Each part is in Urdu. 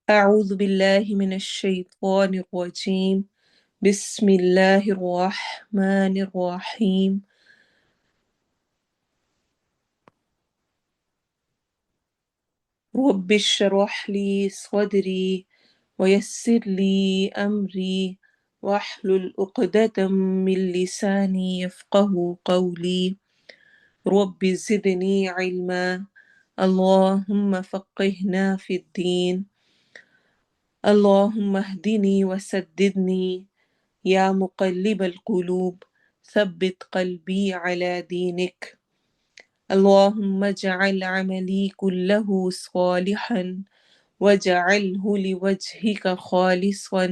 أعوذ بالله من الشيطان الرجيم بسم الله الرحمن الرحيم رب اشرح لي صدري ويسر لي أمري واحلل عقدة من لساني يفقه قولي رب زدني علما اللهم فقهنا في الدين اللهم اهدني وسددني يا مقلب القلوب ثبت قلبي على دينك اللهم اجعل عملي كله صالحا واجعله لوجهك خالصا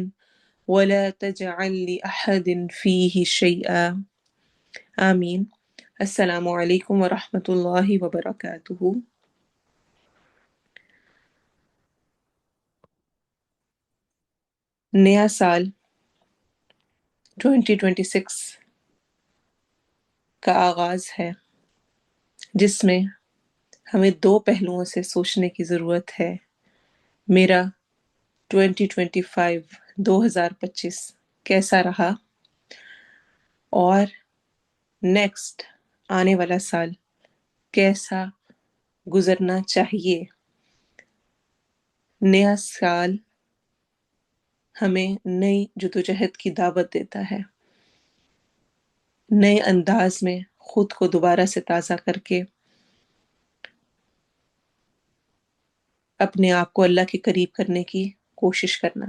ولا تجعل لأحد فيه شيئا آمين. السلام علیکم ورحمۃ اللہ وبرکاتہ. نیا سال 2026 کا آغاز ہے جس میں ہمیں دو پہلوؤں سے سوچنے کی ضرورت ہے. میرا 2025 2025 کیسا رہا اور نیکسٹ آنے والا سال کیسا گزرنا چاہیے. نیا سال ہمیں نئی جدوجہد کی دعوت دیتا ہے، نئے انداز میں خود کو دوبارہ سے تازہ کر کے اپنے آپ کو اللہ کے قریب کرنے کی کوشش کرنا.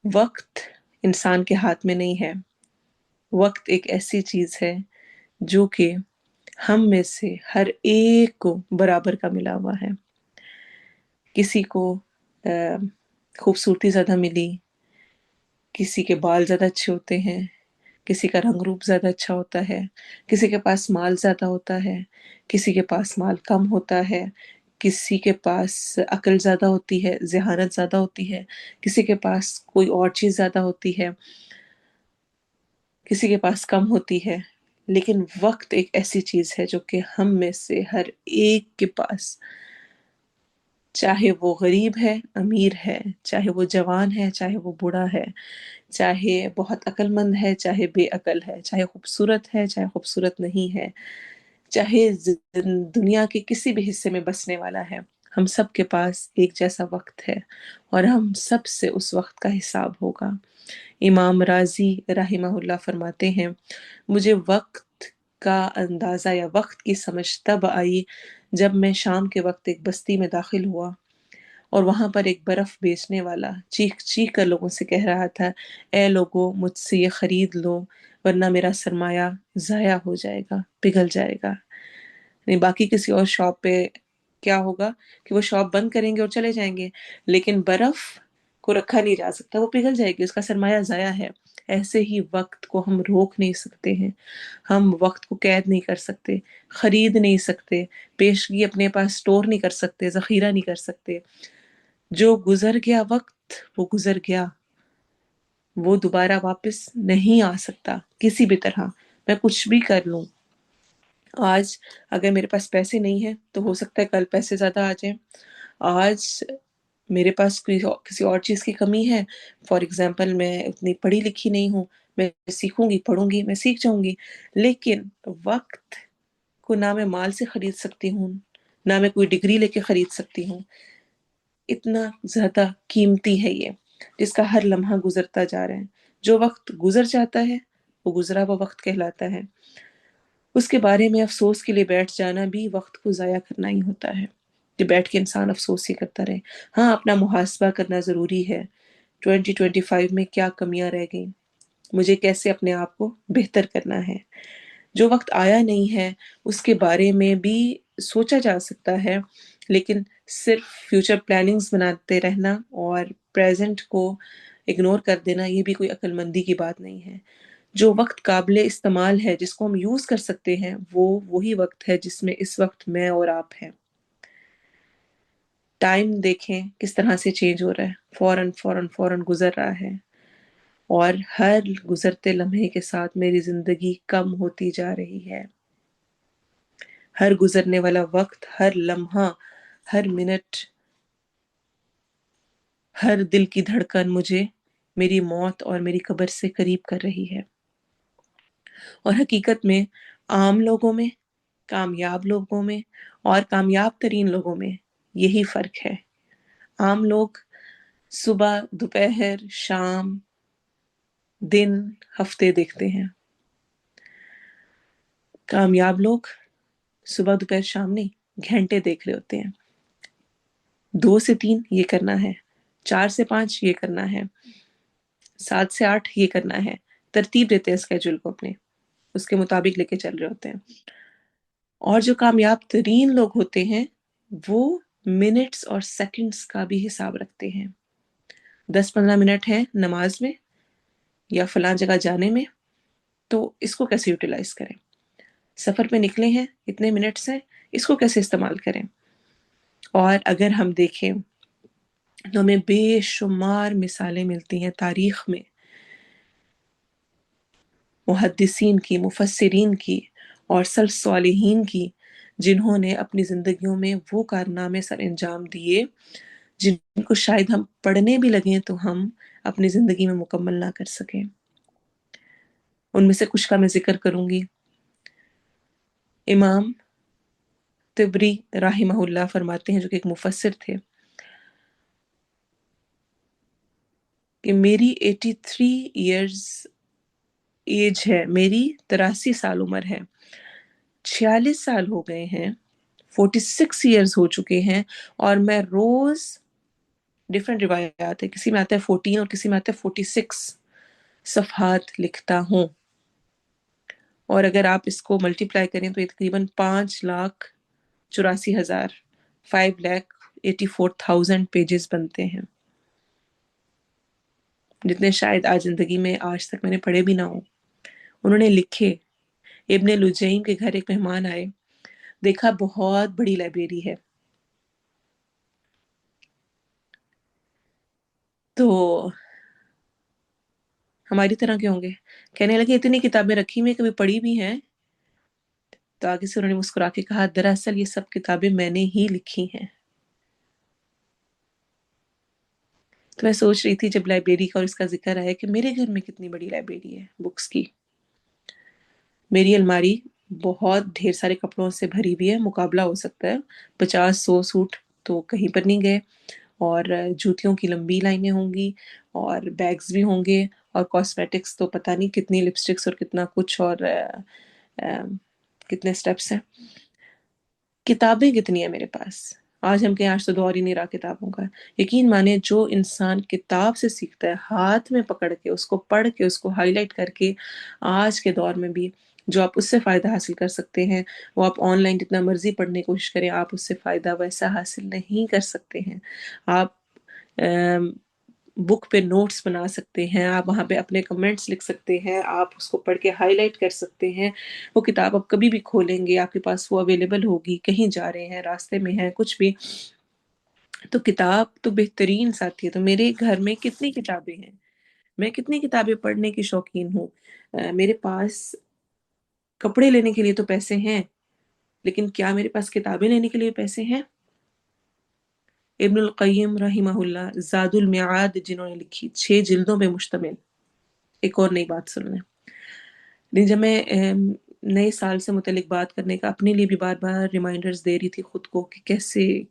وقت انسان کے ہاتھ میں نہیں ہے. وقت ایک ایسی چیز ہے جو کہ ہم میں سے ہر ایک کو برابر کا ملا ہوا ہے. کسی کو خوبصورتی زیادہ ملی، کسی کے بال زیادہ اچھے ہوتے ہیں، کسی کا رنگ روپ زیادہ اچھا ہوتا ہے، کسی کے پاس مال زیادہ ہوتا ہے، کسی کے پاس مال کم ہوتا ہے، کسی کے پاس عقل زیادہ ہوتی ہے، ذہانت زیادہ ہوتی ہے، کسی کے پاس کوئی اور چیز زیادہ ہوتی ہے، کسی کے پاس کم ہوتی ہے. لیکن وقت ایک ایسی چیز ہے جو کہ ہم میں سے ہر ایک کے پاس، چاہے وہ غریب ہے امیر ہے، چاہے وہ جوان ہے چاہے وہ بوڑھا ہے، چاہے بہت عقل مند ہے چاہے بے عقل ہے، چاہے خوبصورت ہے چاہے خوبصورت نہیں ہے، چاہے دنیا کے کسی بھی حصے میں بسنے والا ہے، ہم سب کے پاس ایک جیسا وقت ہے اور ہم سب سے اس وقت کا حساب ہوگا. امام راضی رحمہ اللہ فرماتے ہیں، مجھے وقت کا اندازہ یا وقت کی سمجھ تب آئی جب میں شام کے وقت ایک بستی میں داخل ہوا اور وہاں پر ایک برف بیچنے والا چیخ چیخ کر لوگوں سے کہہ رہا تھا، اے لوگو مجھ سے یہ خرید لو ورنہ میرا سرمایہ ضائع ہو جائے گا، پگھل جائے گا. یعنی باقی کسی اور شاپ پہ کیا ہوگا کہ وہ شاپ بند کریں گے اور چلے جائیں گے، لیکن برف کو رکھا نہیں جا سکتا، وہ پگھل جائے گی، اس کا سرمایہ ضائع ہے. ایسے ہی وقت کو ہم روک نہیں سکتے ہیں، ہم وقت کو قید نہیں کر سکتے، خرید نہیں سکتے، پیشگی اپنے پاس سٹور نہیں کر سکتے، ذخیرہ نہیں کر سکتے. جو گزر گیا وقت وہ گزر گیا، وہ دوبارہ واپس نہیں آ سکتا کسی بھی طرح. میں کچھ بھی کر لوں، آج اگر میرے پاس پیسے نہیں ہیں تو ہو سکتا ہے کل پیسے زیادہ آ جائیں. آج میرے پاس کسی اور چیز کی کمی ہے، فار ایگزامپل میں اتنی پڑھی لکھی نہیں ہوں، میں سیکھوں گی پڑھوں گی میں سیکھ جاؤں گی، لیکن وقت کو نہ میں مال سے خرید سکتی ہوں نہ میں کوئی ڈگری لے کے خرید سکتی ہوں. اتنا زیادہ قیمتی ہے یہ، جس کا ہر لمحہ گزرتا جا رہا ہے. جو وقت گزر جاتا ہے وہ گزرا ہوا وقت کہلاتا ہے. اس کے بارے میں افسوس کے لیے بیٹھ جانا بھی وقت کو ضائع کرنا ہی ہوتا ہے، کہ بیٹھ کے انسان افسوس ہی کرتا رہے. ہاں، اپنا محاسبہ کرنا ضروری ہے. 2025 میں کیا کمیاں رہ گئیں، مجھے کیسے اپنے آپ کو بہتر کرنا ہے. جو وقت آیا نہیں ہے اس کے بارے میں بھی سوچا جا سکتا ہے، لیکن صرف فیوچر پلاننگز بناتے رہنا اور پریزنٹ کو اگنور کر دینا یہ بھی کوئی عقل مندی کی بات نہیں ہے. جو وقت قابل استعمال ہے، جس کو ہم یوز کر سکتے ہیں، وہ وہی وقت ہے جس میں اس وقت میں اور آپ ہیں. ٹائم دیکھیں کس طرح سے چینج ہو رہا ہے، فوراً فوراً فوراً گزر رہا ہے، اور ہر گزرتے لمحے کے ساتھ میری زندگی کم ہوتی جا رہی ہے. ہر گزرنے والا وقت، ہر لمحہ ہر منٹ، ہر دل کی دھڑکن مجھے میری موت اور میری قبر سے قریب کر رہی ہے۔ اور حقیقت میں عام لوگوں میں، کامیاب لوگوں میں اور کامیاب ترین لوگوں میں یہی فرق ہے۔ عام لوگ صبح، دوپہر، شام، دن، ہفتے دیکھتے ہیں۔ کامیاب لوگ صبح، دوپہر، شام نہیں، گھنٹے دیکھ رہے ہوتے ہیں۔ 2 سے 3 یہ کرنا ہے، 4 سے 5 یہ کرنا ہے، 7 سے 8 یہ کرنا ہے۔ ترتیب دیتے ہیں اسکیجول کو اپنے، اس کے مطابق لے کے چل رہے ہوتے ہیں۔ اور جو کامیاب ترین لوگ ہوتے ہیں وہ منٹس اور سیکنڈز کا بھی حساب رکھتے ہیں۔ 10-15 منٹ ہیں نماز میں یا فلاں جگہ جانے میں، تو اس کو کیسے یوٹیلائز کریں؟ سفر پہ نکلے ہیں، اتنے منٹس ہیں، اس کو کیسے استعمال کریں؟ اور اگر ہم دیکھیں تو ہمیں بے شمار مثالیں ملتی ہیں تاریخ میں، محدثین کی، مفسرین کی اور سلف صالحین کی، جنہوں نے اپنی زندگیوں میں وہ کارنامے سر انجام دیے جن کو شاید ہم پڑھنے بھی لگیں تو ہم اپنی زندگی میں مکمل نہ کر سکیں۔ ان میں سے کچھ کا میں ذکر کروں گی۔ امام طبری رحمہ اللہ فرماتے ہیں، جو کہ ایک مفسر تھے، کہ میری 83 ایئرز ایج ہے، میری 83 سال عمر ہے، 46 سال ہو گئے ہیں، 46 ایئرز ہو چکے ہیں، اور میں روز، ڈفرینٹ روایات ہے، کسی میں آتا ہے 14 اور کسی میں آتا ہے 46 صفحات لکھتا ہوں۔ اور اگر آپ اس کو ملٹیپلائی کریں تو یہ تقریباً 5,84,000 5,84,000 پیجز بنتے ہیں، جتنے شاید آج زندگی میں آج تک میں نے پڑھے بھی نہ ہوں۔ انہوں نے لکھے۔ ابن لجیم کے گھر ایک مہمان آئے، دیکھا بہت بڑی لائبریری ہے، تو ہماری طرح کے ہوں گے، کہنے لگے اتنی کتابیں رکھی ہوئی ہیں، کبھی پڑھی بھی ہیں؟ تو آگے سے انہوں نے مسکرا کے کہا، دراصل یہ سب کتابیں میں نے ہی لکھی ہیں۔ تو میں سوچ رہی تھی جب لائبریری کا اور اس کا ذکر آیا کہ میرے گھر میں کتنی بڑی لائبریری ہے بکس کی۔ میری الماری بہت ڈھیر سارے کپڑوں سے بھری ہوئی ہے، مقابلہ ہو سکتا ہے 50-100 سوٹ تو کہیں پر نہیں گئے، اور جوتیوں کی لمبی لائنیں ہوں گی، اور بیگز بھی ہوں گے، اور کاسمیٹکس تو پتہ نہیں کتنی لپسٹکس اور کتنا کچھ، اور کتنے سٹیپس ہیں۔ کتابیں کتنی ہیں میرے پاس، آج ہم کہیں آج تو دور ہی نہیں رہا کتابوں کا۔ یقین مانے جو انسان کتاب سے سیکھتا ہے، ہاتھ میں پکڑ کے اس کو پڑھ کے اس کو ہائی لائٹ کر کے، آج کے دور میں بھی جو آپ اس سے فائدہ حاصل کر سکتے ہیں، وہ آپ آن لائن جتنا مرضی پڑھنے کی کوشش کریں، آپ اس سے فائدہ ویسا حاصل نہیں کر سکتے ہیں۔ آپ بک پہ نوٹس بنا سکتے ہیں، آپ وہاں پہ اپنے کمنٹس لکھ سکتے ہیں، آپ اس کو پڑھ کے ہائی لائٹ کر سکتے ہیں۔ وہ کتاب آپ کبھی بھی کھولیں گے، آپ کے پاس وہ اویلیبل ہوگی، کہیں جا رہے ہیں، راستے میں ہیں، کچھ بھی۔ تو کتاب تو بہترین ساتھی ہے۔ تو میرے گھر میں کتنی کتابیں ہیں، میں کتنی کتابیں پڑھنے کی شوقین ہوں۔ میرے پاس کپڑے لینے کے لیے تو پیسے ہیں، لیکن کیا میرے پاس کتابیں لینے کے لیے پیسے ہیں؟ ابن القیم رحمہ اللہ، زاد المعاد جنہوں نے لکھی، 6 جلدوں پہ مشتمل۔ ایک اور نئی بات سن لیں، لیکن جب میں نئے سال سے متعلق بات کرنے کا اپنے لیے بھی بار بار ریمائنڈرز دے رہی تھی خود کو کہ کیسے،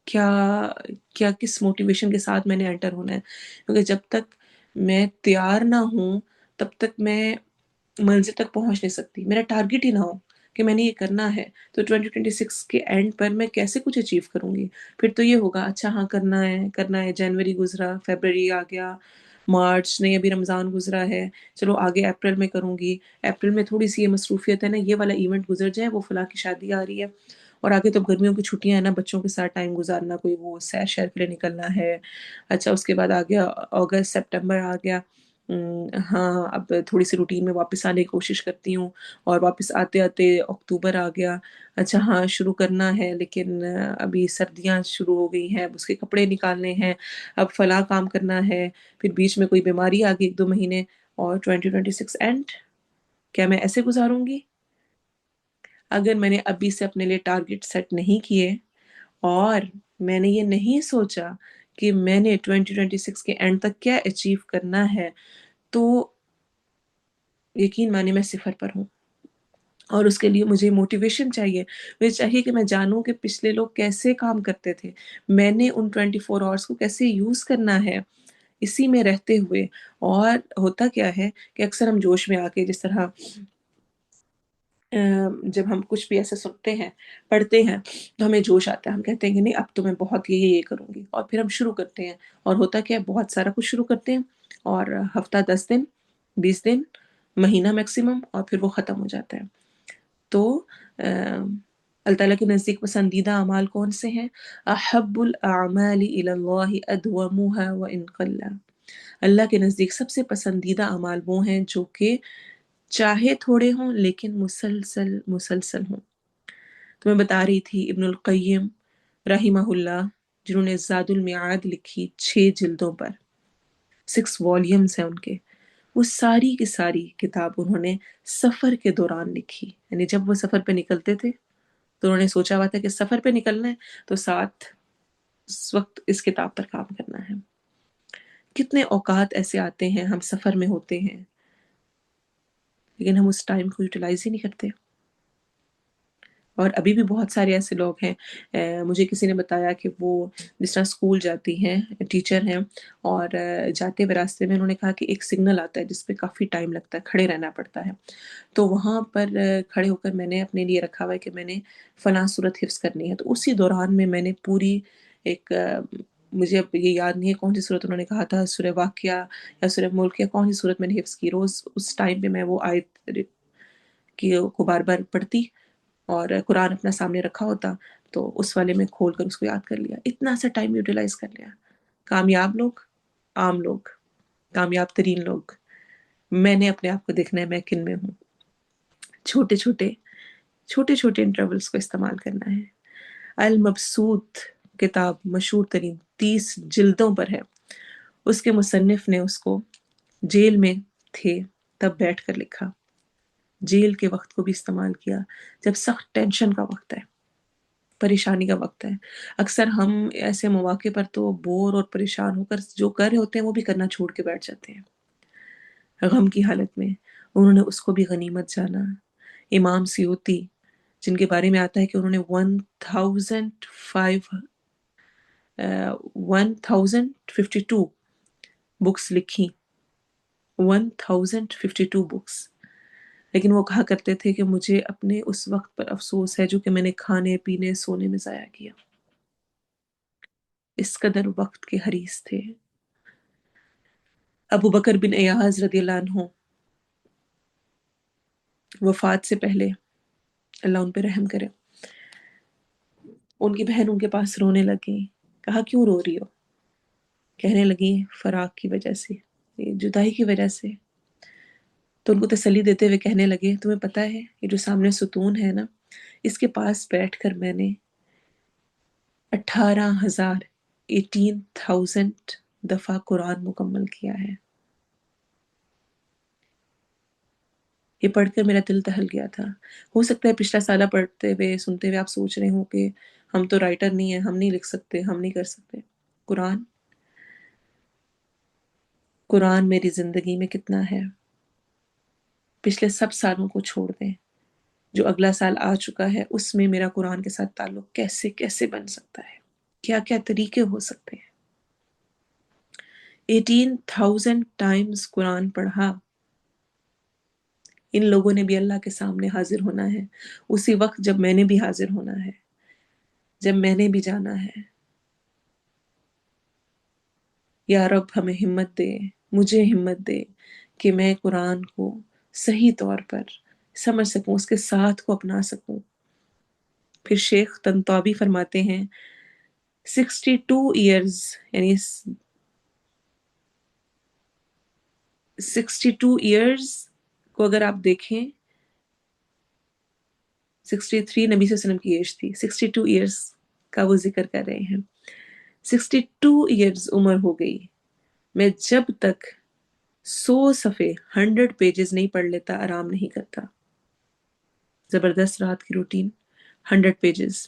کیا کیا کس موٹیویشن کے ساتھ میں نے انٹر ہونا ہے، کیونکہ جب تک میں تیار نہ ہوں تب تک میں منزل تک پہنچ نہیں سکتی۔ میرا ٹارگٹ ہی نہ ہو کہ میں نے یہ کرنا ہے، تو 2026 کے اینڈ پر میں کیسے کچھ اچیو کروں گی؟ پھر تو یہ ہوگا اچھا ہاں کرنا ہے کرنا ہے، جنوری گزرا، فیبرری آ گیا، مارچ نہیں، ابھی رمضان گزرا ہے، چلو آگے اپریل میں کروں گی، اپریل میں تھوڑی سی یہ مصروفیت ہے نا، یہ والا ایونٹ گزر جائے، وہ فلاں کی شادی آ رہی ہے، اور آگے تو گرمیوں کی چھٹیاں ہیں نا، بچوں کے ساتھ ٹائم گزارنا، کوئی وہ سیر شہر کے لیے نکلنا ہے۔ اچھا اس کے بعد آ گیا اگست، سپٹمبر آ گیا، ہاں اب تھوڑی سی روٹین میں واپس آنے کی کوشش کرتی ہوں، اور واپس آتے آتے اکتوبر آ گیا۔ اچھا ہاں شروع کرنا ہے، لیکن ابھی سردیاں شروع ہو گئی ہیں، اب اس کے کپڑے نکالنے ہیں، اب فلاں کام کرنا ہے، پھر بیچ میں کوئی بیماری آ گئی 1-2 مہینے، اور 2026 اینڈ کیا میں ایسے گزاروں گی؟ اگر میں نے ابھی سے اپنے لیے ٹارگٹ سیٹ نہیں کیے اور میں نے یہ نہیں سوچا کہ میں نے 2026 کے اینڈ تک کیا اچیو کرنا ہے، تو یقین مانے میں صفر پر ہوں۔ اور اس کے لیے مجھے موٹیویشن چاہیے، مجھے چاہیے کہ میں جانوں کہ پچھلے لوگ کیسے کام کرتے تھے، میں نے ان 24 آورس کو کیسے یوز کرنا ہے اسی میں رہتے ہوئے۔ اور ہوتا کیا ہے کہ اکثر ہم جوش میں آ کے، جس طرح جب ہم کچھ بھی ایسے سنتے ہیں، پڑھتے ہیں، تو ہمیں جوش آتا ہے، ہم کہتے ہیں کہ نہیں اب تو میں بہت یہ کروں گی، اور پھر ہم شروع کرتے ہیں، اور ہوتا کیا ہے بہت سارا کچھ شروع کرتے ہیں، اور ہفتہ 10 دن، 20 دن، مہینہ میکسیمم، اور پھر وہ ختم ہو جاتا ہے۔ تو اللہ تعالیٰ کے نزدیک پسندیدہ اعمال کون سے ہیں؟ احب الاعمال الی اللہ ادومها وان قل۔ اللہ کے نزدیک سب سے پسندیدہ اعمال وہ ہیں جو کہ چاہے تھوڑے ہوں لیکن مسلسل ہوں۔ تو میں بتا رہی تھی ابن القیم رحمہ اللہ، جنہوں نے زاد المعاد لکھی 6 جلدوں پر، 6 والیومز ہیں ان کے، وہ ساری کی ساری کتاب انہوں نے سفر کے دوران لکھی۔ یعنی جب وہ سفر پہ نکلتے تھے تو انہوں نے سوچا ہوا تھا کہ سفر پہ نکلنا ہے تو ساتھ اس وقت اس کتاب پر کام کرنا ہے۔ کتنے اوقات ایسے آتے ہیں ہم سفر میں ہوتے ہیں لیکن ہم اس ٹائم کو یوٹیلائز ہی نہیں کرتے۔ اور ابھی بھی بہت سارے ایسے لوگ ہیں، مجھے کسی نے بتایا کہ وہ جس طرح اسکول جاتی ہیں، ٹیچر ہیں، اور جاتے ہوئے راستے میں انہوں نے کہا کہ ایک سگنل آتا ہے جس پہ کافی ٹائم لگتا ہے، کھڑے رہنا پڑتا ہے، تو وہاں پر کھڑے ہو کر میں نے اپنے لیے رکھا ہوا ہے کہ میں نے فلاں صورت حفظ کرنی ہے، تو اسی دوران میں نے پوری ایک مجھے اب یہ یاد نہیں ہے کون سی صورت انہوں نے کہا تھا، سورہ واقعہ یا سورہ ملک یا کون سی صورت میں نے حفظ کی، روز اس ٹائم پہ میں وہ آیت کو بار بار پڑھتی، اور قرآن اپنا سامنے رکھا ہوتا تو اس والے میں کھول کر اس کو یاد کر لیا، اتنا سا ٹائم یوٹیلائز کر لیا۔ کامیاب لوگ، عام لوگ، کامیاب ترین لوگ، میں نے اپنے آپ کو دیکھنا ہے میں کن میں ہوں۔ چھوٹے چھوٹے انٹرولز کو استعمال کرنا ہے۔ المبسوط کتاب مشہور ترین 30 جلدوں پر ہے، اس کے مصنف نے اس کو جیل میں تھے تب بیٹھ کر لکھا، جیل کے وقت کو بھی استعمال کیا جب سخت ٹینشن کا وقت ہے، پریشانی کا وقت ہے۔ اکثر ہم ایسے مواقع پر تو بور اور پریشان ہو کر جو کر رہے ہوتے ہیں وہ بھی کرنا چھوڑ کے بیٹھ جاتے ہیں غم کی حالت میں، انہوں نے اس کو بھی غنیمت جانا۔ امام سیوطی، جن کے بارے میں آتا ہے کہ انہوں نے 1052 بکس لکھی، 1052 بکس، لیکن وہ کہا کرتے تھے کہ مجھے اپنے اس وقت پر افسوس ہے جو کہ میں نے کھانے پینے سونے میں ضائع کیا۔ اس قدر وقت کے حریص تھے۔ ابو بکر بن ایاز رضی اللہ عنہ وفات سے پہلے، اللہ ان پہ رحم کرے، ان کی بہن ان کے پاس رونے لگی، کہا کیوں رو رہی ہو؟ کہنے لگی فراق کی وجہ سے، جدائی کی وجہ سے۔ تو ان کو تسلی دیتے ہوئے کہنے لگے تمہیں پتہ ہے یہ جو سامنے ستون ہے نا، اس کے پاس بیٹھ کر میں نے 18,000 دفعہ قرآن مکمل کیا ہے۔ یہ پڑھ کر میرا دل دہل گیا تھا۔ ہو سکتا ہے پچھلا سالہ پڑھتے ہوئے سنتے ہوئے آپ سوچ رہے ہوں کہ ہم تو رائٹر نہیں ہیں، ہم نہیں لکھ سکتے، ہم نہیں کر سکتے۔ قرآن میری زندگی میں کتنا ہے، پچھلے سب سالوں کو چھوڑ دیں، جو اگلا سال آ چکا ہے اس میں میرا قرآن کے ساتھ تعلق کیسے کیسے بن سکتا ہے، کیا کیا طریقے ہو سکتے ہیں۔ 18,000 ٹائمز قرآن پڑھا۔ ان لوگوں نے بھی اللہ کے سامنے حاضر ہونا ہے، اسی وقت جب میں نے بھی حاضر ہونا ہے، جب میں نے بھی جانا ہے۔ یا رب ہمیں ہمت دے، مجھے ہمت دے کہ میں قرآن کو صحیح طور پر سمجھ سکوں، اس کے ساتھ کو اپنا سکوں۔ پھر شیخ طنطاوی فرماتے ہیں 62 ایئرز، یعنی 62 ایئرز کو اگر آپ دیکھیں، 63 نبی صلی اللہ علیہ وسلم کی ایج تھی، 62 ایئرز کا وہ ذکر کر رہے ہیں۔ 62 ایئرز عمر ہو گئی، میں جب تک 100 صفحے 100 پیجز نہیں پڑھ لیتا آرام نہیں کرتا۔ زبردست رات کی روٹین، 100 پیجز،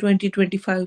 2025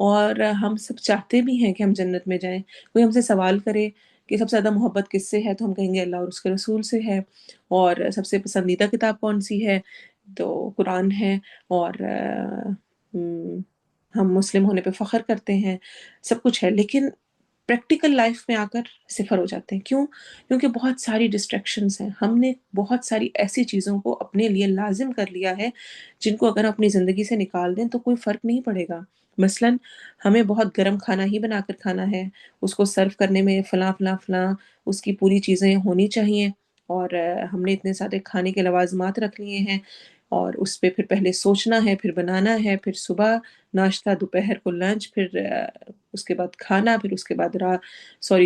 اور ہم سب چاہتے بھی ہیں کہ ہم جنت میں جائیں. کوئی ہم سے سوال کرے کہ سب سے زیادہ محبت کس سے ہے، تو ہم کہیں گے اللہ اور اس کے رسول سے ہے. اور سب سے پسندیدہ کتاب کون سی ہے؟ تو قرآن ہے. اور ہم مسلم ہونے پہ فخر کرتے ہیں. سب کچھ ہے، لیکن پریکٹیکل لائف میں آ کر صفر ہو جاتے ہیں. کیوں؟ کیونکہ بہت ساری ڈسٹریکشنز ہیں. ہم نے بہت ساری ایسی چیزوں کو اپنے لیے لازم کر لیا ہے جن کو اگر اپنی زندگی سے نکال دیں تو کوئی فرق نہیں پڑے گا. مثلاً ہمیں بہت گرم کھانا ہی بنا کر کھانا ہے، اس کو سرو کرنے میں فلاں فلاں فلاں اس کی پوری چیزیں ہونی چاہیے. اور ہم نے اتنے سارے کھانے کے لوازمات رکھ لیے ہیں، اور اس پہ پھر پہلے سوچنا ہے، پھر بنانا ہے، پھر صبح ناشتہ، دوپہر کو لنچ، پھر اس کے بعد کھانا، پھر اس کے بعد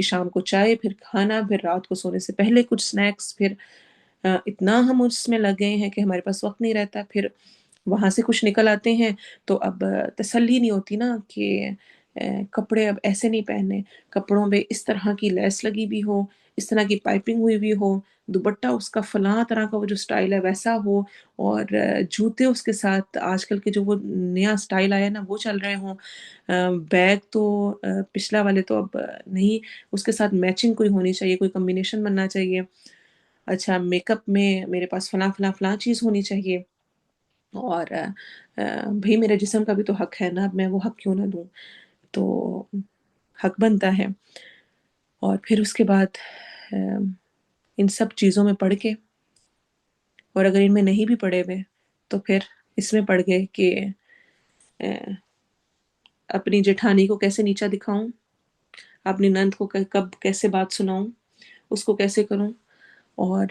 شام کو چائے، پھر کھانا، پھر رات کو سونے سے پہلے کچھ سنیکس. پھر اتنا ہم اس میں لگ گئے ہیں کہ ہمارے پاس وقت نہیں رہتا. پھر وہاں سے کچھ نکل آتے ہیں تو اب تسلی نہیں ہوتی نا کہ کپڑے اب ایسے نہیں پہننے، کپڑوں پہ اس طرح کی لیس لگی بھی ہو، اس طرح کی پائپنگ ہوئی بھی ہو، دوپٹہ اس کا فلاں طرح کا وہ جو سٹائل ہے ویسا ہو، اور جوتے اس کے ساتھ آج کل کے جو وہ نیا سٹائل آیا نا وہ چل رہے ہوں. بیگ تو پچھلا والے تو اب نہیں، اس کے ساتھ میچنگ کوئی ہونی چاہیے، کوئی کمبینیشن بننا چاہیے. اچھا میک اپ میں میرے پاس فلاں فلاں فلاں چیز ہونی چاہیے. اور بھئی میرے جسم کا بھی تو حق ہے نا، اب میں وہ حق کیوں نہ دوں؟ تو حق بنتا ہے. اور پھر اس کے بعد ان سب چیزوں میں پڑھ کے، اور اگر ان میں نہیں بھی پڑے ہوئے تو پھر اس میں پڑھ گئے کہ اپنی جٹھانی کو کیسے نیچا دکھاؤں، اپنی نند کو کب کیسے بات سناؤں، اس کو کیسے کروں. اور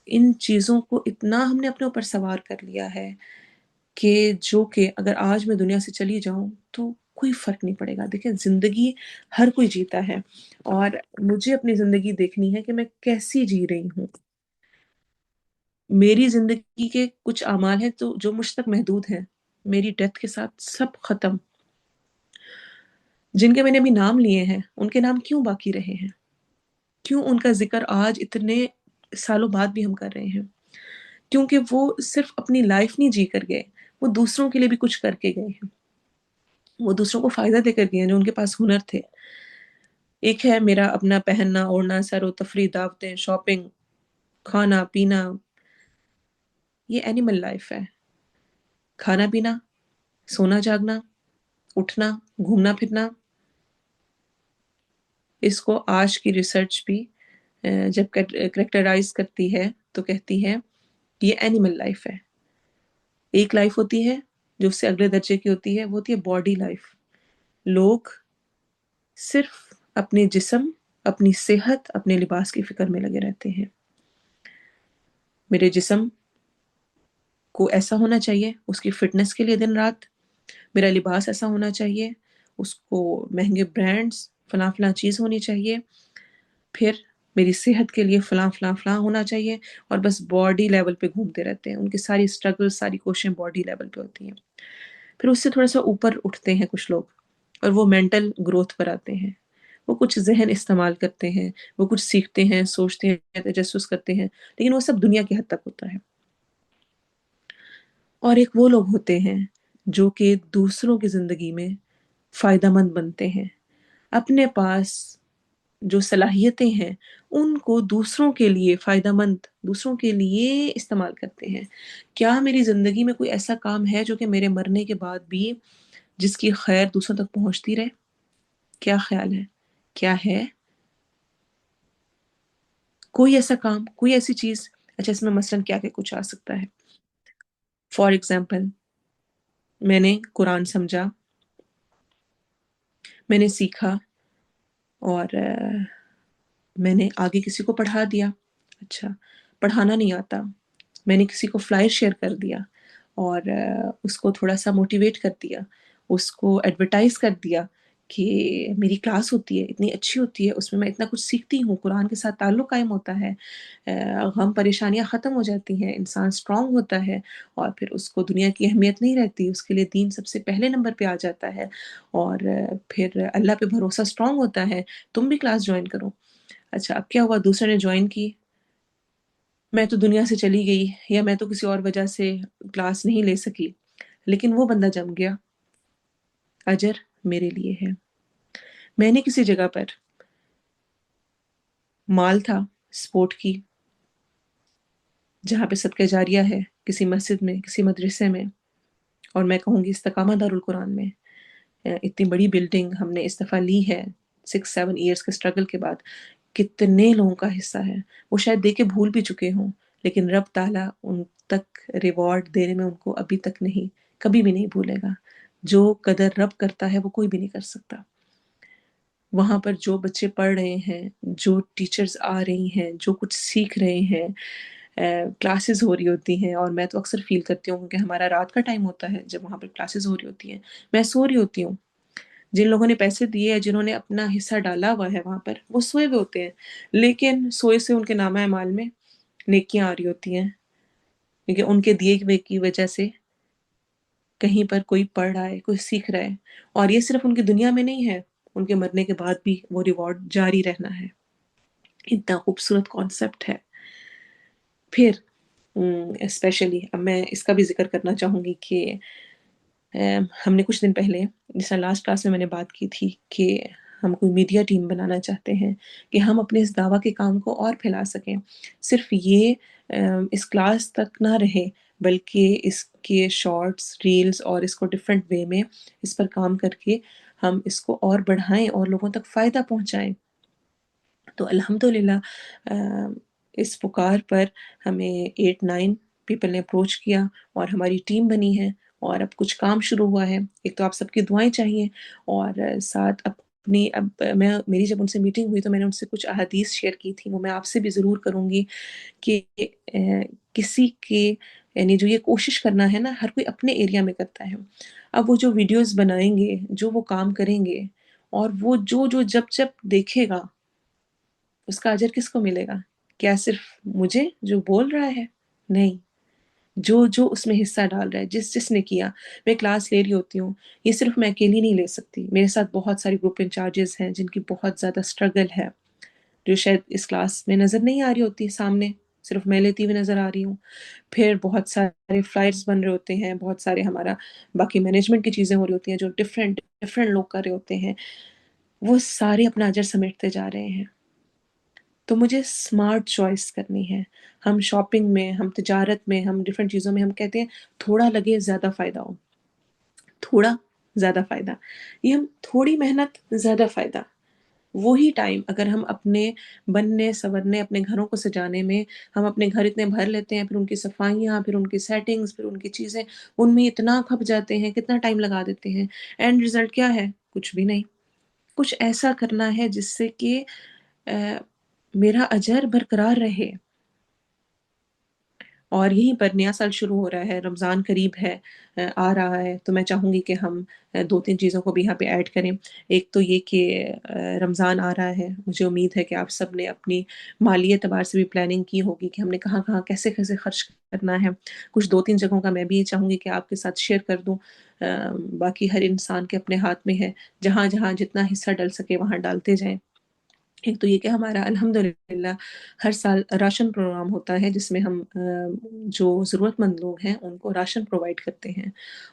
ان چیزوں کو اتنا ہم نے اپنے اوپر سوار کر لیا ہے کہ اگر آج میں دنیا سے چلی جاؤں تو کوئی فرق نہیں پڑے گا. دیکھیں زندگی ہر کوئی جیتا ہے، اور مجھے اپنی زندگی دیکھنی ہے کہ میں کیسی جی رہی ہوں. میری زندگی کے کچھ اعمال ہیں تو جو مجھ تک محدود ہیں، میری ڈیتھ کے ساتھ سب ختم. جن کے میں نے ابھی نام لیے ہیں ان کے نام کیوں باقی رہے ہیں؟ کیوں ان کا ذکر آج اتنے سالوں بعد بھی ہم کر رہے ہیں؟ کیونکہ وہ صرف اپنی لائف نہیں جی کر گئے، وہ دوسروں کے لیے بھی کچھ کر کے گئے ہیں. وہ دوسروں کو فائدہ دے کر گئے ہیں جو ان کے پاس ہنر تھے. ایک ہے میرا اپنا پہننا اوڑھنا، سیر و تفریح، دعوتیں، شاپنگ، کھانا پینا، یہ اینیمل لائف ہے. کھانا پینا، سونا جاگنا، اٹھنا، گھومنا پھرنا، اس کو آج کی ریسرچ بھی جب کریکٹرائز کرتی ہے تو کہتی ہے یہ اینیمل لائف ہے. ایک لائف ہوتی ہے جو اس سے اگلے درجے کی ہوتی ہے، وہ ہوتی ہے باڈی لائف. لوگ صرف اپنے جسم، اپنی صحت، اپنے لباس کی فکر میں لگے رہتے ہیں. میرے جسم کو ایسا ہونا چاہیے، اس کی فٹنس کے لیے دن رات. میرا لباس ایسا ہونا چاہیے، اس کو مہنگے برانڈز، فلاں فلاں چیز ہونی چاہیے. پھر میری صحت کے لیے فلاں فلاں فلاں ہونا چاہیے. اور بس باڈی لیول پہ گھومتے رہتے ہیں. ان کی ساری سٹرگل، ساری کوششیں باڈی لیول پہ ہوتی ہیں. پھر اس سے تھوڑا سا اوپر اٹھتے ہیں کچھ لوگ، اور وہ مینٹل گروتھ پر آتے ہیں. وہ کچھ ذہن استعمال کرتے ہیں، وہ کچھ سیکھتے ہیں، سوچتے ہیں، تجسس کرتے ہیں، لیکن وہ سب دنیا کی حد تک ہوتا ہے. اور ایک وہ لوگ ہوتے ہیں جو کہ دوسروں کی زندگی میں فائدہ مند بنتے ہیں. اپنے پاس جو صلاحیتیں ہیں ان کو دوسروں کے لیے فائدہ مند، دوسروں کے لیے استعمال کرتے ہیں. کیا میری زندگی میں کوئی ایسا کام ہے جو کہ میرے مرنے کے بعد بھی جس کی خیر دوسروں تک پہنچتی رہے؟ کیا خیال ہے؟ کیا ہے کوئی ایسا کام، کوئی ایسی چیز؟ اچھا اس میں مثلاً کیا کہ کچھ آ سکتا ہے. فار ایگزامپل، میں نے قرآن سمجھا، میں نے سیکھا، اور میں نے آگے کسی کو پڑھا دیا. اچھا پڑھانا نہیں آتا، میں نے کسی کو فلائر شیئر کر دیا، اور اس کو تھوڑا سا موٹیویٹ کر دیا، اس کو ایڈورٹائز کر دیا کہ میری کلاس ہوتی ہے، اتنی اچھی ہوتی ہے، اس میں میں اتنا کچھ سیکھتی ہوں، قرآن کے ساتھ تعلق قائم ہوتا ہے، غم پریشانیاں ختم ہو جاتی ہیں، انسان سٹرونگ ہوتا ہے، اور پھر اس کو دنیا کی اہمیت نہیں رہتی، اس کے لیے دین سب سے پہلے نمبر پہ آ جاتا ہے، اور پھر اللہ پہ بھروسہ سٹرونگ ہوتا ہے. تم بھی کلاس جوائن کرو. اچھا اب کیا ہوا، دوسرے نے جوائن کی، میں تو دنیا سے چلی گئی، یا میں تو کسی اور وجہ سے کلاس نہیں لے سکی، لیکن وہ بندہ جم گیا. اجر میرے لیے ہے. میں نے کسی جگہ پر مال تھا سپورٹ کی، جہاں پہ صدقہ جاریہ ہے، کسی مسجد میں، کسی مدرسے میں، اور میں کہوں گی استقامہ دارالقرآن میں. اتنی بڑی بلڈنگ ہم نے اس دفعہ لی ہے 6-7 ایئرس کے اسٹرگل کے بعد. کتنے لوگوں کا حصہ ہے، وہ شاید دے کے بھول بھی چکے ہوں، لیکن رب تعالیٰ ان تک ریوارڈ دینے میں ان کو ابھی تک نہیں، کبھی بھی نہیں بھولے گا. جو قدر رب کرتا ہے وہ کوئی بھی نہیں کر سکتا. وہاں پر جو بچے پڑھ رہے ہیں، جو ٹیچرز آ رہی ہیں، جو کچھ سیکھ رہے ہیں، کلاسز ہو رہی ہوتی ہیں، اور میں تو اکثر فیل کرتی ہوں کہ ہمارا رات کا ٹائم ہوتا ہے جب وہاں پر کلاسز ہو رہی ہوتی ہیں، میں سو رہی ہوتی ہوں. جن لوگوں نے پیسے دیے ہیں، جنہوں نے اپنا حصہ ڈالا ہوا ہے وہاں پر، وہ سوئے ہوئے ہوتے ہیں، لیکن سوئے سے ان کے نامہ اعمال میں نیکیاں آ رہی ہوتی ہیں، کیونکہ ان کے دیے ہوئے کی وجہ سے کہیں پر کوئی پڑھ رہا ہے، کوئی سیکھ رہا ہے. اور یہ صرف ان کی دنیا میں نہیں ہے، ان کے مرنے کے بعد بھی وہ ریوارڈ جاری رہنا ہے. اتنا خوبصورت کانسیپٹ ہے. پھر اسپیشلی اب میں اس کا بھی ذکر کرنا چاہوں گی کہ ہم نے کچھ دن پہلے، جس طرح لاسٹ کلاس میں میں نے بات کی تھی کہ ہم کوئی میڈیا ٹیم بنانا چاہتے ہیں کہ ہم اپنے اس دعویٰ کے کام کو اور پھیلا سکیں. صرف یہ اس کلاس تک نہ رہے، بلکہ اس کے شارٹس، ریلز، اور اس کو ڈفرینٹ وے میں اس پر کام کر کے ہم اس کو اور بڑھائیں اور لوگوں تک فائدہ پہنچائیں. تو الحمدللہ اس پکار پر ہمیں 8-9 پیپل نے اپروچ کیا اور ہماری ٹیم بنی ہے، اور اب کچھ کام شروع ہوا ہے. ایک تو آپ سب کی دعائیں چاہیے، اور ساتھ اپنی میری جب ان سے میٹنگ ہوئی تو میں نے ان سے کچھ احادیث شیئر کی تھی، وہ میں آپ سے بھی ضرور کروں گی کہ کسی کے، یعنی جو یہ کوشش کرنا ہے نا، ہر کوئی اپنے ایریا میں کرتا ہے. اب وہ جو ویڈیوز بنائیں گے، جو وہ کام کریں گے، اور وہ جو جب دیکھے گا، اس کا اجر کس کو ملے گا؟ کیا صرف مجھے جو بول رہا ہے؟ نہیں، جو اس میں حصہ ڈال رہا ہے، جس نے کیا. میں کلاس لے رہی ہوتی ہوں، یہ صرف میں اکیلی نہیں لے سکتی، میرے ساتھ بہت ساری گروپ انچارجز ہیں جن کی بہت زیادہ اسٹرگل ہے، جو شاید اس کلاس میں نظر نہیں آ رہی ہوتی سامنے، صرف میں لیتی ہوئی نظر آ رہی ہوں. پھر بہت سارے فلائرز بن رہے ہوتے ہیں، بہت سارے ہمارا باقی مینجمنٹ کی چیزیں ہو رہی ہوتی ہیں جو ڈفرینٹ لوگ کر رہے ہوتے ہیں. وہ سارے اپنا اجر سمیٹتے جا رہے ہیں. تو مجھے اسمارٹ چوائس کرنی ہے. ہم شاپنگ میں، ہم تجارت میں، ہم ڈفرینٹ چیزوں میں ہم کہتے ہیں تھوڑا لگے زیادہ فائدہ ہو، تھوڑا زیادہ فائدہ. یہ ہم تھوڑی محنت زیادہ فائدہ، وہی ٹائم اگر ہم اپنے بننے سنورنے، اپنے گھروں کو سجانے میں، ہم اپنے گھر اتنے بھر لیتے ہیں، پھر ان کی صفائیاں، پھر ان کی سیٹنگز، پھر ان کی چیزیں، ان میں اتنا کھپ جاتے ہیں، کتنا ٹائم لگا دیتے ہیں. اینڈ رزلٹ کیا ہے؟ کچھ بھی نہیں. کچھ ایسا کرنا ہے جس سے کہ میرا اجر برقرار رہے. اور یہیں پر نیا سال شروع ہو رہا ہے، رمضان قریب ہے، آ رہا ہے، تو میں چاہوں گی کہ ہم 2-3 چیزوں کو بھی یہاں پہ ایڈ کریں. ایک تو یہ کہ رمضان آ رہا ہے، مجھے امید ہے کہ آپ سب نے اپنی مالی اعتبار سے بھی پلاننگ کی ہوگی کہ ہم نے کہاں کہاں کیسے کیسے خرچ کرنا ہے. کچھ 2-3 جگہوں کا میں بھی یہ چاہوں گی کہ آپ کے ساتھ شیئر کر دوں. باقی ہر انسان کے اپنے ہاتھ میں ہے، جہاں جہاں جتنا حصہ ڈل سکے وہاں ڈالتے جائیں. ایک تو یہ کہ ہمارا الحمدللہ ہر سال راشن پروگرام ہوتا ہے، جس میں ہم جو ضرورت مند لوگ ہیں ان کو راشن پرووائڈ کرتے ہیں.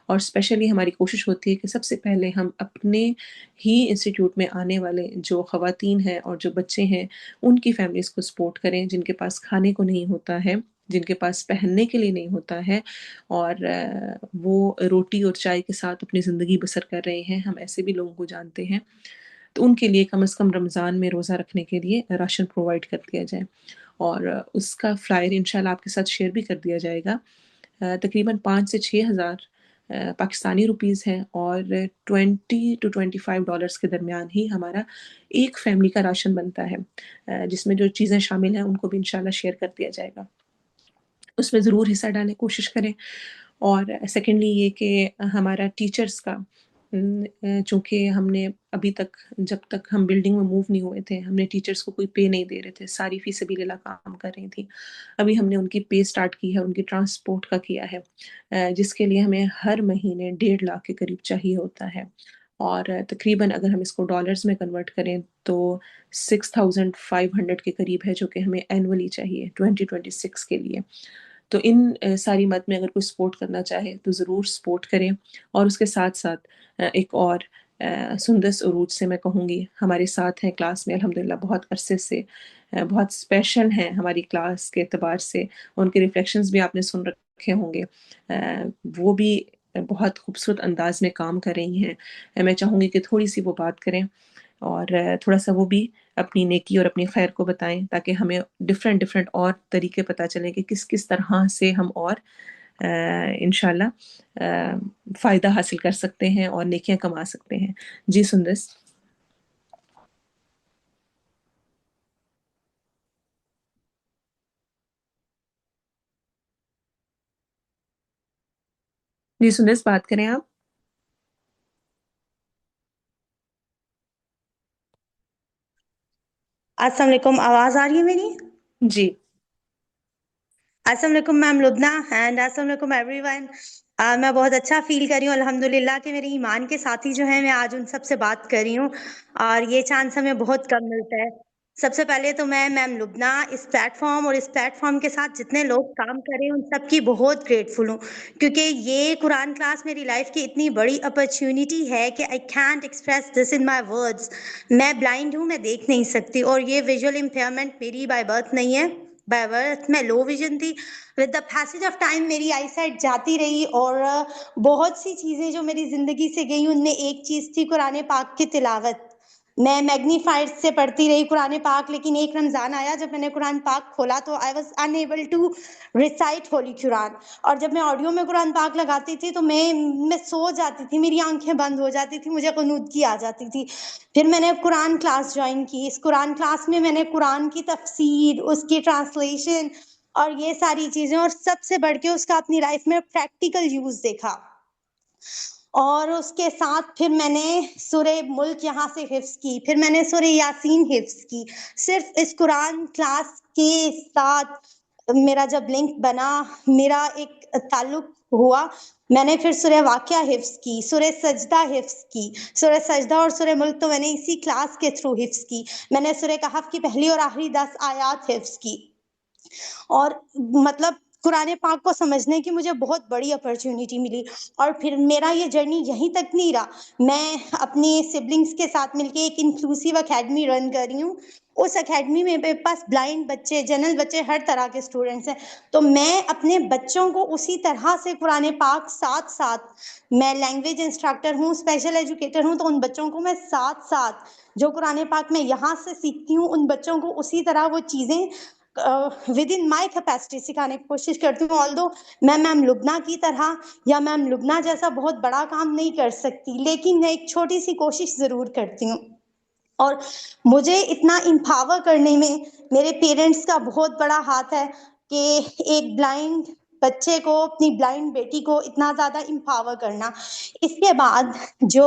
اور اسپیشلی ہماری کوشش ہوتی ہے کہ سب سے پہلے ہم اپنے ہی انسٹیٹیوٹ میں آنے والے جو خواتین ہیں اور جو بچے ہیں ان کی فیملیز کو سپورٹ کریں، جن کے پاس کھانے کو نہیں ہوتا ہے، جن کے پاس پہننے کے لیے نہیں ہوتا ہے، اور وہ روٹی اور چائے کے ساتھ اپنی زندگی بسر کر رہے ہیں. ہم ایسے بھی لوگوں کو جانتے ہیں. تو ان کے لیے کم از کم رمضان میں روزہ رکھنے کے لیے راشن پرووائڈ کر دیا جائے. اور اس کا فلائر انشاءاللہ آپ کے ساتھ شیئر بھی کر دیا جائے گا. تقریباً 5 سے 6 ہزار پاکستانی روپیز ہیں، اور $20 to $25 کے درمیان ہی ہمارا ایک فیملی کا راشن بنتا ہے، جس میں جو چیزیں شامل ہیں ان کو بھی انشاءاللہ شیئر کر دیا جائے گا. اس میں ضرور حصہ ڈالیں، کوشش کریں. اور سیکنڈلی یہ کہ ہمارا ٹیچرز کا، چونکہ ہم نے ابھی تک، جب تک ہم بلڈنگ میں موو نہیں ہوئے تھے، ہم نے ٹیچرز کو کوئی پے نہیں دے رہے تھے، ساری فی سبیل اللہ کام کر رہی تھی. ابھی ہم نے ان کی پے سٹارٹ کی ہے، ان کی ٹرانسپورٹ کا کیا ہے، جس کے لیے ہمیں ہر مہینے 1.5 لاکھ کے قریب چاہیے ہوتا ہے. اور تقریباً اگر ہم اس کو ڈالرز میں کنورٹ کریں تو 6500 کے قریب ہے، جو کہ ہمیں اینولی چاہیے 2026 کے لیے. تو ان ساری مد میں اگر کوئی سپورٹ کرنا چاہے تو ضرور سپورٹ کریں. اور اس کے ساتھ ساتھ ایک اور سندس عروج سے میں کہوں گی، ہمارے ساتھ ہیں کلاس میں الحمدللہ بہت عرصے سے، بہت اسپیشل ہیں ہماری کلاس کے اعتبار سے. ان کے ریفلیکشنز بھی آپ نے سن رکھے ہوں گے. وہ بھی بہت خوبصورت انداز میں کام کر رہی ہیں. میں چاہوں گی کہ تھوڑی سی وہ بات کریں اور تھوڑا سا وہ بھی اپنی نیکی اور اپنی خیر کو بتائیں، تاکہ ہمیں ڈفرینٹ اور طریقے پتہ چلیں کہ کس کس طرح سے ہم اور انشاءاللہ فائدہ حاصل کر سکتے ہیں اور نیکیاں کما سکتے ہیں. جی سندس. جی سندس بات کریں آپ. السلام علیکم، آواز آ رہی ہے میری؟ جی السلام علیکم میم لبنہ، اینڈ السلام علیکم ایوری ون. میں بہت اچھا فیل کر رہی ہوں الحمدللہ کہ میرے ایمان کے ساتھی جو ہیں میں آج ان سب سے بات کر رہی ہوں، اور یہ چانس ہمیں بہت کم ملتا ہے. سب سے پہلے تو میں میم لبنہ، اس پلیٹ فارم اور اس پلیٹ فارم کے ساتھ جتنے لوگ کام کر رہے ہیں ان سب کی بہت گریٹفل ہوں، کیونکہ یہ قرآن کلاس میری لائف کی اتنی بڑی اپرچونیٹی ہے کہ I can't express this in my words. میں بلائنڈ ہوں، میں دیکھ نہیں سکتی، اور یہ ویژول امپیئرمنٹ میری بائی برتھ نہیں ہے. بائی برتھ میں لو ویژن تھی. With the passage of time میری آئی سائٹ جاتی رہی، اور بہت سی چیزیں جو میری زندگی سے گئی ان میں ایک چیز تھی قرآن پاک کی تلاوت. میں میگنیفائڈ سے پڑھتی رہی قرآن پاک، لیکن ایک رمضان آیا جب میں نے قرآن پاک کھولا تو I was enable to recite holy Quran. اور جب میں آڈیو میں قرآن پاک لگاتی تھی تو میں سو جاتی تھی، میری آنکھیں بند ہو جاتی تھی، مجھے قنوتگی آ جاتی تھی. پھر میں نے قرآن کلاس جوائن کی. اس قرآن کلاس میں نے قرآن کی تفسیر، اس کی ٹرانسلیشن اور یہ ساری چیزیں، اور سب سے بڑھ کے اس کا اپنی لائف میں پریکٹیکل یوز دیکھا. اور اس کے ساتھ پھر میں نے سورہ ملک یہاں سے حفظ کی، پھر میں نے سورہ یاسین حفظ کی. صرف اس قرآن کلاس کے ساتھ میرا جب لنک بنا، میرا ایک تعلق ہوا، میں نے پھر سورہ واقعہ حفظ کی، سورہ سجدہ حفظ کی. سورہ سجدہ اور سورہ ملک تو میں نے اسی کلاس کے تھرو حفظ کی. میں نے سورہ کہف کی پہلی اور آخری 10 آیات حفظ کی. اور مطلب قرآن پاک کو سمجھنے کی مجھے بہت بڑی اپرچونیٹی ملی. اور پھر میرا یہ جرنی یہیں تک نہیں رہا، میں اپنی سبلنگس کے ساتھ مل کے ایک انکلوسیو اکیڈمی رن کر رہی ہوں. اس اکیڈمی میں میرے پاس بلائنڈ بچے، جنرل بچے، ہر طرح کے اسٹوڈنٹس ہیں. تو میں اپنے بچوں کو اسی طرح سے قرآن پاک ساتھ ساتھ، میں لینگویج انسٹرکٹر ہوں، اسپیشل ایجوکیٹر ہوں، تو ان بچوں کو میں ساتھ ساتھ جو قرآن پاک میں یہاں سے سیکھتی ہوں ان بچوں کو اسی طرح وہ چیزیں ود ان مائی کیپیسٹی سکھانے کی کوشش کرتی ہوں. آلدو میں میم لبنہ کی طرح یا میم لبنہ جیسا بہت بڑا کام نہیں کر سکتی، لیکن میں ایک چھوٹی سی کوشش ضرور کرتی ہوں. اور مجھے اتنا امپاور کرنے میں میرے پیرنٹس کا بہت بڑا ہاتھ ہے کہ ایک بلائنڈ بچے کو، اپنی بلائنڈ بیٹی کو اتنا زیادہ امپاور کرنا. اس کے بعد جو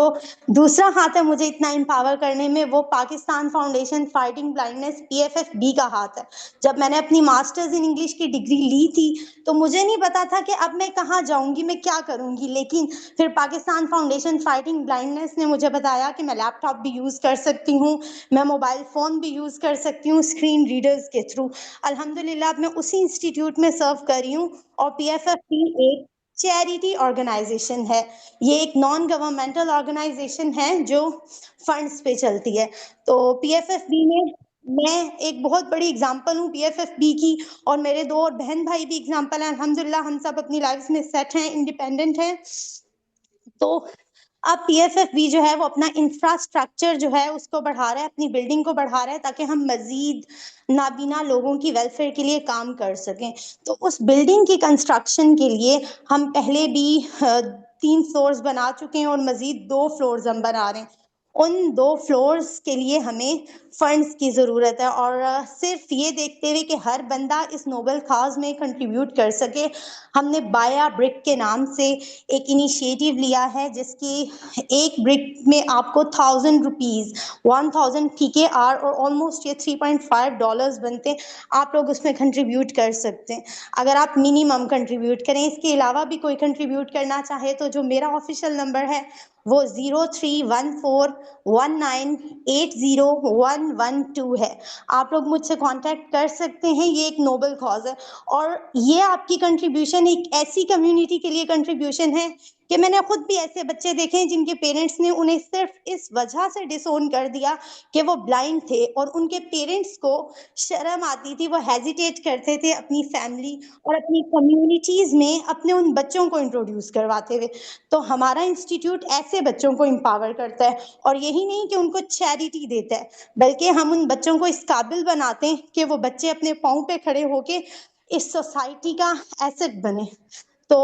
دوسرا ہاتھ ہے مجھے اتنا امپاور کرنے میں، وہ Pakistan foundation fighting blindness PFFB کا ہاتھ ہے. جب میں نے اپنی ماسٹرز ان انگلش کی ڈگری لی تھی تو مجھے نہیں پتا تھا کہ اب میں کہاں جاؤں گی، میں کیا کروں گی. لیکن پھر پاکستان فاؤنڈیشن فائٹنگ بلائنڈنس نے مجھے بتایا کہ میں لیپ ٹاپ بھی یوز کر سکتی ہوں، میں موبائل فون بھی یوز کر سکتی ہوں اسکرین ریڈرز کے تھرو. الحمدللہ اب میں اسی انسٹیٹیوٹ میں سرو کر رہی ہوں. اور PFFB ایک چیریٹی آرگنائزیشن ہے، یہ ایک نان گورنمنٹل آرگنائزیشن ہے جو فنڈز پہ چلتی ہے. تو PFFB میں ایک بہت بڑی اگزامپل ہوں PFFB کی، اور میرے 2 اور بہن بھائی بھی اگزامپل ہیں. الحمدللہ ہم سب اپنی لائف میں سیٹ ہیں، انڈیپینڈنٹ ہیں. تو اب PFFB جو ہے وہ اپنا انفراسٹرکچر جو ہے اس کو بڑھا رہا ہے، اپنی بلڈنگ کو بڑھا رہا ہے تاکہ ہم مزید نابینا لوگوں کی ویلفیئر کے لیے کام کر سکیں. تو اس بلڈنگ کی کنسٹرکشن کے لیے ہم پہلے بھی 3 فلورز بنا چکے ہیں اور مزید 2 فلورز ہم بنا رہے ہیں. ان 2 فلورز کے لیے ہمیں فنڈز کی ضرورت ہے، اور صرف یہ دیکھتے ہوئے کہ ہر بندہ اس نوبل کاز میں کنٹریبیوٹ کر سکے، ہم نے بایا برک کے نام سے ایک انیشیٹو لیا ہے جس کی ایک برک میں آپ کو ₹1000 1000 PKR اور آلموسٹ یہ $3.5 بنتے ہیں. آپ لوگ اس میں کنٹریبیوٹ کر سکتے ہیں اگر آپ منیمم کنٹریبیوٹ کریں. اس کے علاوہ بھی کوئی کنٹریبیوٹ کرنا چاہے تو جو میرا آفیشیل نمبر ہے وہ 0314198011 ہے. آپ لوگ مجھ سے کانٹیکٹ کر سکتے ہیں. یہ ایک نوبل کاز ہے اور یہ آپ کی کنٹریبیوشن ایک ایسی کمیونٹی کے لیے کنٹریبیوشن ہے کہ میں نے خود بھی ایسے بچے دیکھے ہیں جن کے پیرنٹس نے انہیں صرف اس وجہ سے ڈس اون کر دیا کہ وہ بلائنڈ تھے اور ان کے پیرنٹس کو شرم آتی تھی, وہ ہیزیٹیٹ کرتے تھے اپنی فیملی اور اپنی کمیونٹیز میں اپنے ان بچوں کو انٹروڈیوس کرواتے ہوئے. تو ہمارا انسٹیٹیوٹ ایسے بچوں کو امپاور کرتا ہے اور یہی نہیں کہ ان کو چیریٹی دیتا ہے, بلکہ ہم ان بچوں کو اس قابل بناتے ہیں کہ وہ بچے اپنے پاؤں پہ کھڑے ہو کے اس سوسائٹی کا ایسٹ بنے. تو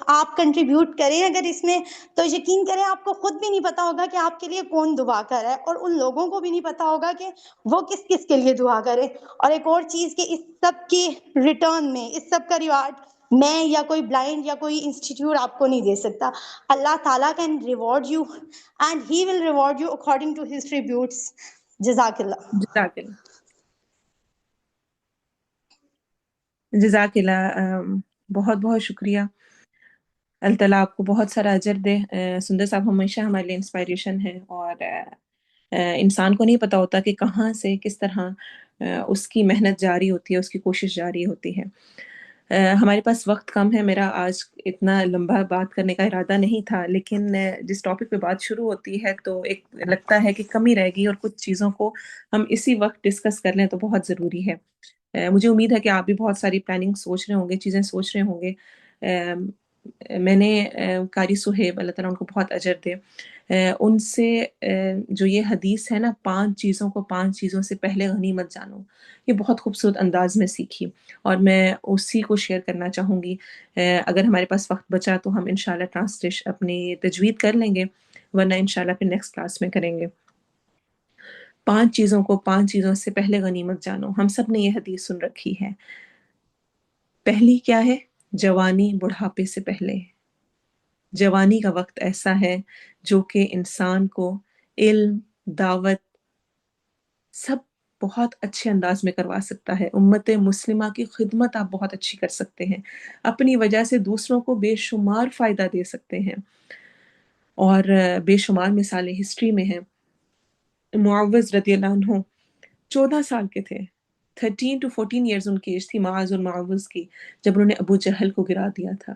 آپ کنٹریبیوٹ کریں اگر اس میں, تو یقین کریں آپ کو خود بھی نہیں پتا ہوگا کہ آپ کے لیے کون دعا کر رہا ہے, اور ان لوگوں کو بھی نہیں پتا ہوگا کہ وہ کس کس کے لیے دعا کرے. اور ایک اور چیز کہ اس سب کے ریٹرن میں, اس سب کا ریوارڈ میں یا کوئی بلائنڈ یا کوئی انسٹیٹیوٹ آپ کو نہیں دے سکتا. اللہ تعالیٰ can reward you and he will reward you according to his tributes. جزاک اللہ. جزاک اللہ. جزاک اللہ. بہت بہت شکریہ. اللہ تعالیٰ آپ کو بہت سارا اجر دے. سندر صاحب ہمیشہ ہمارے لیے انسپائریشن ہے, اور انسان کو نہیں پتا ہوتا کہ کہاں سے کس طرح اس کی محنت جاری ہوتی ہے, اس کی کوشش جاری ہوتی ہے. ہمارے پاس وقت کم ہے. میرا آج اتنا لمبا بات کرنے کا ارادہ نہیں تھا, لیکن جس ٹاپک پہ بات شروع ہوتی ہے تو ایک لگتا ہے کہ کمی رہ گئی, اور کچھ چیزوں کو ہم اسی وقت ڈسکس کر لیں تو بہت ضروری ہے. مجھے امید ہے کہ آپ بھی بہت ساری پلاننگ سوچ رہے ہوں گے, چیزیں سوچ رہے ہوں گے. میں نے قاری صہیب, اللہ تعالیٰ ان کو بہت اجر دے, ان سے جو یہ حدیث ہے نا, 5 چیزوں کو 5 چیزوں سے پہلے غنیمت جانو, یہ بہت خوبصورت انداز میں سیکھی, اور میں اسی کو شیئر کرنا چاہوں گی. اگر ہمارے پاس وقت بچا تو ہم انشاءاللہ ٹرانسلیشن اپنی تجوید کر لیں گے, ورنہ انشاءاللہ پھر نیکسٹ کلاس میں کریں گے. 5 چیزوں کو 5 چیزوں سے پہلے غنیمت جانو. ہم سب نے یہ حدیث سن رکھی ہے. پہلی کیا ہے؟ جوانی بڑھاپے سے پہلے. جوانی کا وقت ایسا ہے جو کہ انسان کو علم, دعوت سب بہت اچھے انداز میں کروا سکتا ہے. امت مسلمہ کی خدمت آپ بہت اچھی کر سکتے ہیں, اپنی وجہ سے دوسروں کو بے شمار فائدہ دے سکتے ہیں, اور بے شمار مثالیں ہسٹری میں ہیں. معوذ رضی اللہ عنہ 14 سال کے تھے, 13 to 14 ایئرز ان کی ایج تھی معاذ اور معوذ کی, جب انہوں نے ابو جہل کو گرا دیا تھا.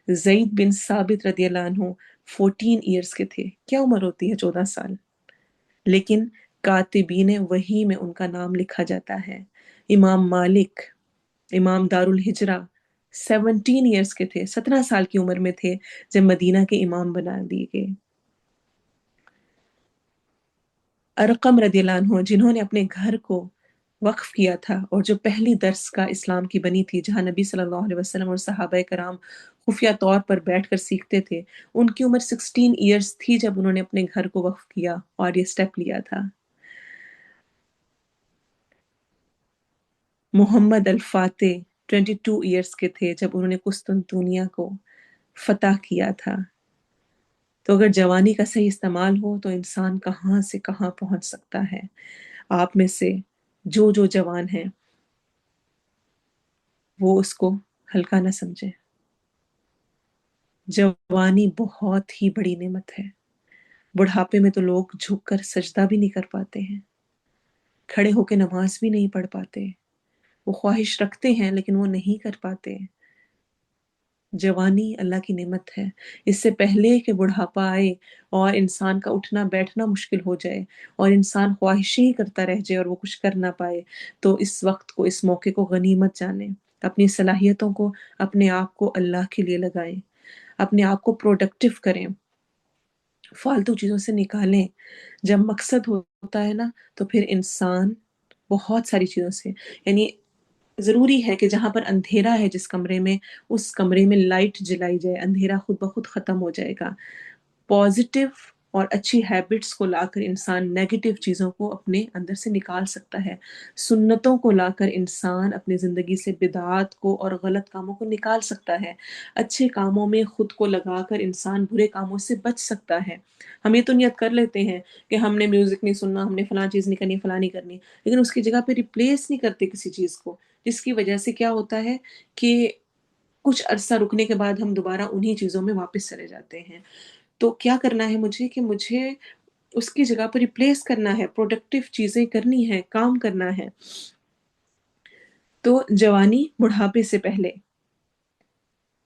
زید بن ثابت رضی اللہ عنہ 14 ایئرز کے تھے. کیا عمر ہوتی ہے 14 سال, لیکن کاتبین وحی میں ان کا نام لکھا جاتا ہے. امام مالک, امام دار الہجرہ 17 ایئرز کے تھے, 17 سال کی عمر میں تھے جب مدینہ کے امام بنا دیے گئے. ارقم رضی اللہ عنہ, جنہوں نے اپنے گھر کو وقف کیا تھا, اور جو پہلی درس کا اسلام کی بنی تھی, جہاں نبی صلی اللہ علیہ وسلم اور صحابہ کرام خفیہ طور پر بیٹھ کر سیکھتے تھے. ان کی عمر 16 ایئرز تھی جب انہوں نے اپنے گھر کو وقف کیا اور یہ سٹیپ لیا تھا. محمد الفاتح 22 ایئرز کے تھے جب انہوں نے قسطنطنیہ کو فتح کیا تھا. تو اگر جوانی کا صحیح استعمال ہو تو انسان کہاں سے کہاں پہنچ سکتا ہے. آپ میں سے جو جوان ہیں وہ اس کو ہلکا نہ سمجھیں. جوانی بہت ہی بڑی نعمت ہے. بڑھاپے میں تو لوگ جھک کر سجدہ بھی نہیں کر پاتے ہیں, کھڑے ہو کے نماز بھی نہیں پڑھ پاتے. وہ خواہش رکھتے ہیں لیکن وہ نہیں کر پاتے. جوانی اللہ کی نعمت ہے. اس سے پہلے کہ بڑھاپا آئے اور انسان کا اٹھنا بیٹھنا مشکل ہو جائے اور انسان خواہشیں ہی کرتا رہ جائے اور وہ کچھ کر نہ پائے, تو اس وقت کو, اس موقع کو غنیمت جانیں. اپنی صلاحیتوں کو, اپنے آپ کو اللہ کے لیے لگائیں, اپنے آپ کو پروڈکٹیو کریں, فالتو چیزوں سے نکالیں. جب مقصد ہوتا ہے نا تو پھر انسان بہت ساری چیزوں سے, یعنی ضروری ہے کہ جہاں پر اندھیرا ہے جس کمرے میں, اس کمرے میں لائٹ جلائی جائے, اندھیرا خود بخود ختم ہو جائے گا. پازیٹیو اور اچھی ہیبٹس کو لا کر انسان نیگیٹو چیزوں کو اپنے اندر سے نکال سکتا ہے. سنتوں کو لا کر انسان اپنی زندگی سے بدعات کو اور غلط کاموں کو نکال سکتا ہے. اچھے کاموں میں خود کو لگا کر انسان برے کاموں سے بچ سکتا ہے. ہم یہ تو نیت کر لیتے ہیں کہ ہم نے میوزک نہیں سننا, ہم نے فلاں چیز نہیں کرنی, فلاں نہیں کرنی, لیکن اس کی جگہ پہ ریپلیس نہیں کرتے کسی چیز کو, جس کی وجہ سے کیا ہوتا ہے کہ کچھ عرصہ رکنے کے بعد ہم دوبارہ انہی چیزوں میں واپس چلے جاتے ہیں. تو کیا کرنا ہے مجھے کہ مجھے اس کی جگہ پر ریپلیس کرنا ہے، پروڈکٹیو چیزیں کرنی ہے، کام کرنا ہے۔ تو جوانی بڑھاپے سے پہلے،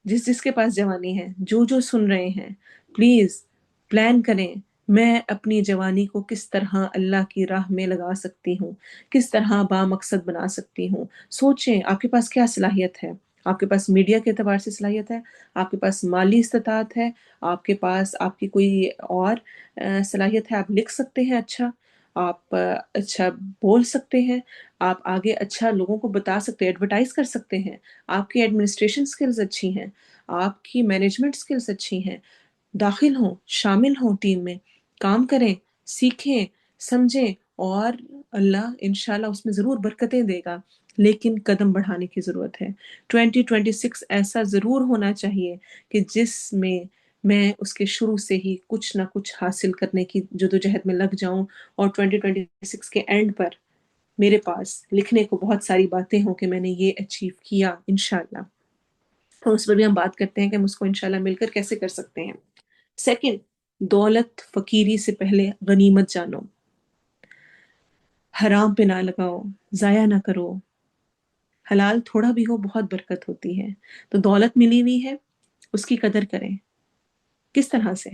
جس جس کے پاس جوانی ہے، جو جو سن رہے ہیں، پلیز پلان کریں میں اپنی جوانی کو کس طرح اللہ کی راہ میں لگا سکتی ہوں، کس طرح با مقصد بنا سکتی ہوں۔ سوچیں آپ کے پاس کیا صلاحیت ہے۔ آپ کے پاس میڈیا کے اعتبار سے صلاحیت ہے، آپ کے پاس مالی استطاعت ہے، آپ کے پاس آپ کی کوئی اور صلاحیت ہے، آپ لکھ سکتے ہیں اچھا، آپ اچھا بول سکتے ہیں، آپ آگے اچھا لوگوں کو بتا سکتے ہیں، ایڈورٹائز کر سکتے ہیں، آپ کی ایڈمنسٹریشن سکلز اچھی ہیں، آپ کی مینجمنٹ سکلز اچھی ہیں۔ داخل ہوں، شامل ہوں ٹیم میں، کام کریں، سیکھیں، سمجھیں، اور اللہ انشاءاللہ اس میں ضرور برکتیں دے گا۔ لیکن قدم بڑھانے کی ضرورت ہے۔ 2026 ایسا ضرور ہونا چاہیے کہ جس میں میں اس کے شروع سے ہی کچھ نہ کچھ حاصل کرنے کی جدوجہد میں لگ جاؤں، اور 2026 کے اینڈ پر میرے پاس لکھنے کو بہت ساری باتیں ہوں کہ میں نے یہ اچیو کیا انشاءاللہ۔ اور اس پر بھی ہم بات کرتے ہیں کہ ہم اس کو انشاءاللہ مل کر کیسے کر سکتے ہیں۔ سیکنڈ، دولت فقیری سے پہلے غنیمت جانو، حرام پہ نہ لگاؤ، ضائع نہ کرو، حلال تھوڑا بھی ہو بہت برکت ہوتی ہے۔ تو دولت ملی ہوئی ہے، اس کی قدر کریں۔ کس طرح سے؟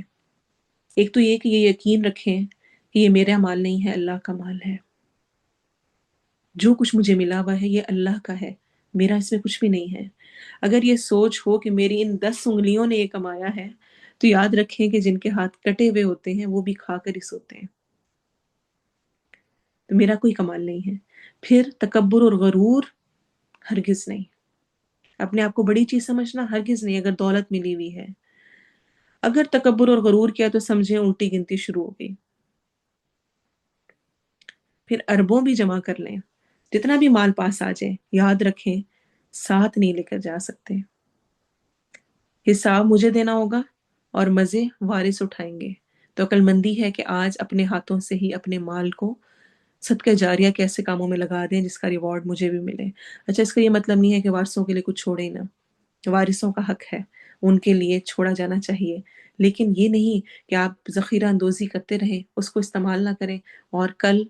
ایک تو یہ کہ یہ یقین رکھیں کہ یہ میرا مال نہیں ہے، اللہ کا مال ہے۔ جو کچھ مجھے ملا ہوا ہے یہ اللہ کا ہے، میرا اس میں کچھ بھی نہیں ہے۔ اگر یہ سوچ ہو کہ میری ان 10 انگلیوں نے یہ کمایا ہے، تو یاد رکھیں کہ جن کے ہاتھ کٹے ہوئے ہوتے ہیں وہ بھی کھا کر ہی سوتے ہیں۔ تو میرا کوئی کمال نہیں ہے۔ پھر تکبر اور غرور ہرگز نہیں، اپنے آپ کو بڑی چیز سمجھنا ہرگز نہیں۔ اگر دولت ملی ہوئی ہے، اگر تکبر اور غرور کیا تو سمجھیں الٹی گنتی شروع ہو گئی۔ پھر اربوں بھی جمع کر لیں، جتنا بھی مال پاس آ جائے، یاد رکھیں ساتھ نہیں لے کر جا سکتے۔ حساب مجھے دینا ہوگا اور مزے وارث اٹھائیں گے۔ تو عقل مندی ہے کہ آج اپنے ہاتھوں سے ہی اپنے مال کو صدقہ جاریہ کے ایسے کاموں میں لگا دیں جس کا ریوارڈ مجھے بھی ملے۔ اچھا، اس کا یہ مطلب نہیں ہے کہ وارثوں کے لیے کچھ چھوڑے ہی نہ، وارثوں کا حق ہے، ان کے لیے چھوڑا جانا چاہیے، لیکن یہ نہیں کہ آپ ذخیرہ اندوزی کرتے رہیں، اس کو استعمال نہ کریں، اور کل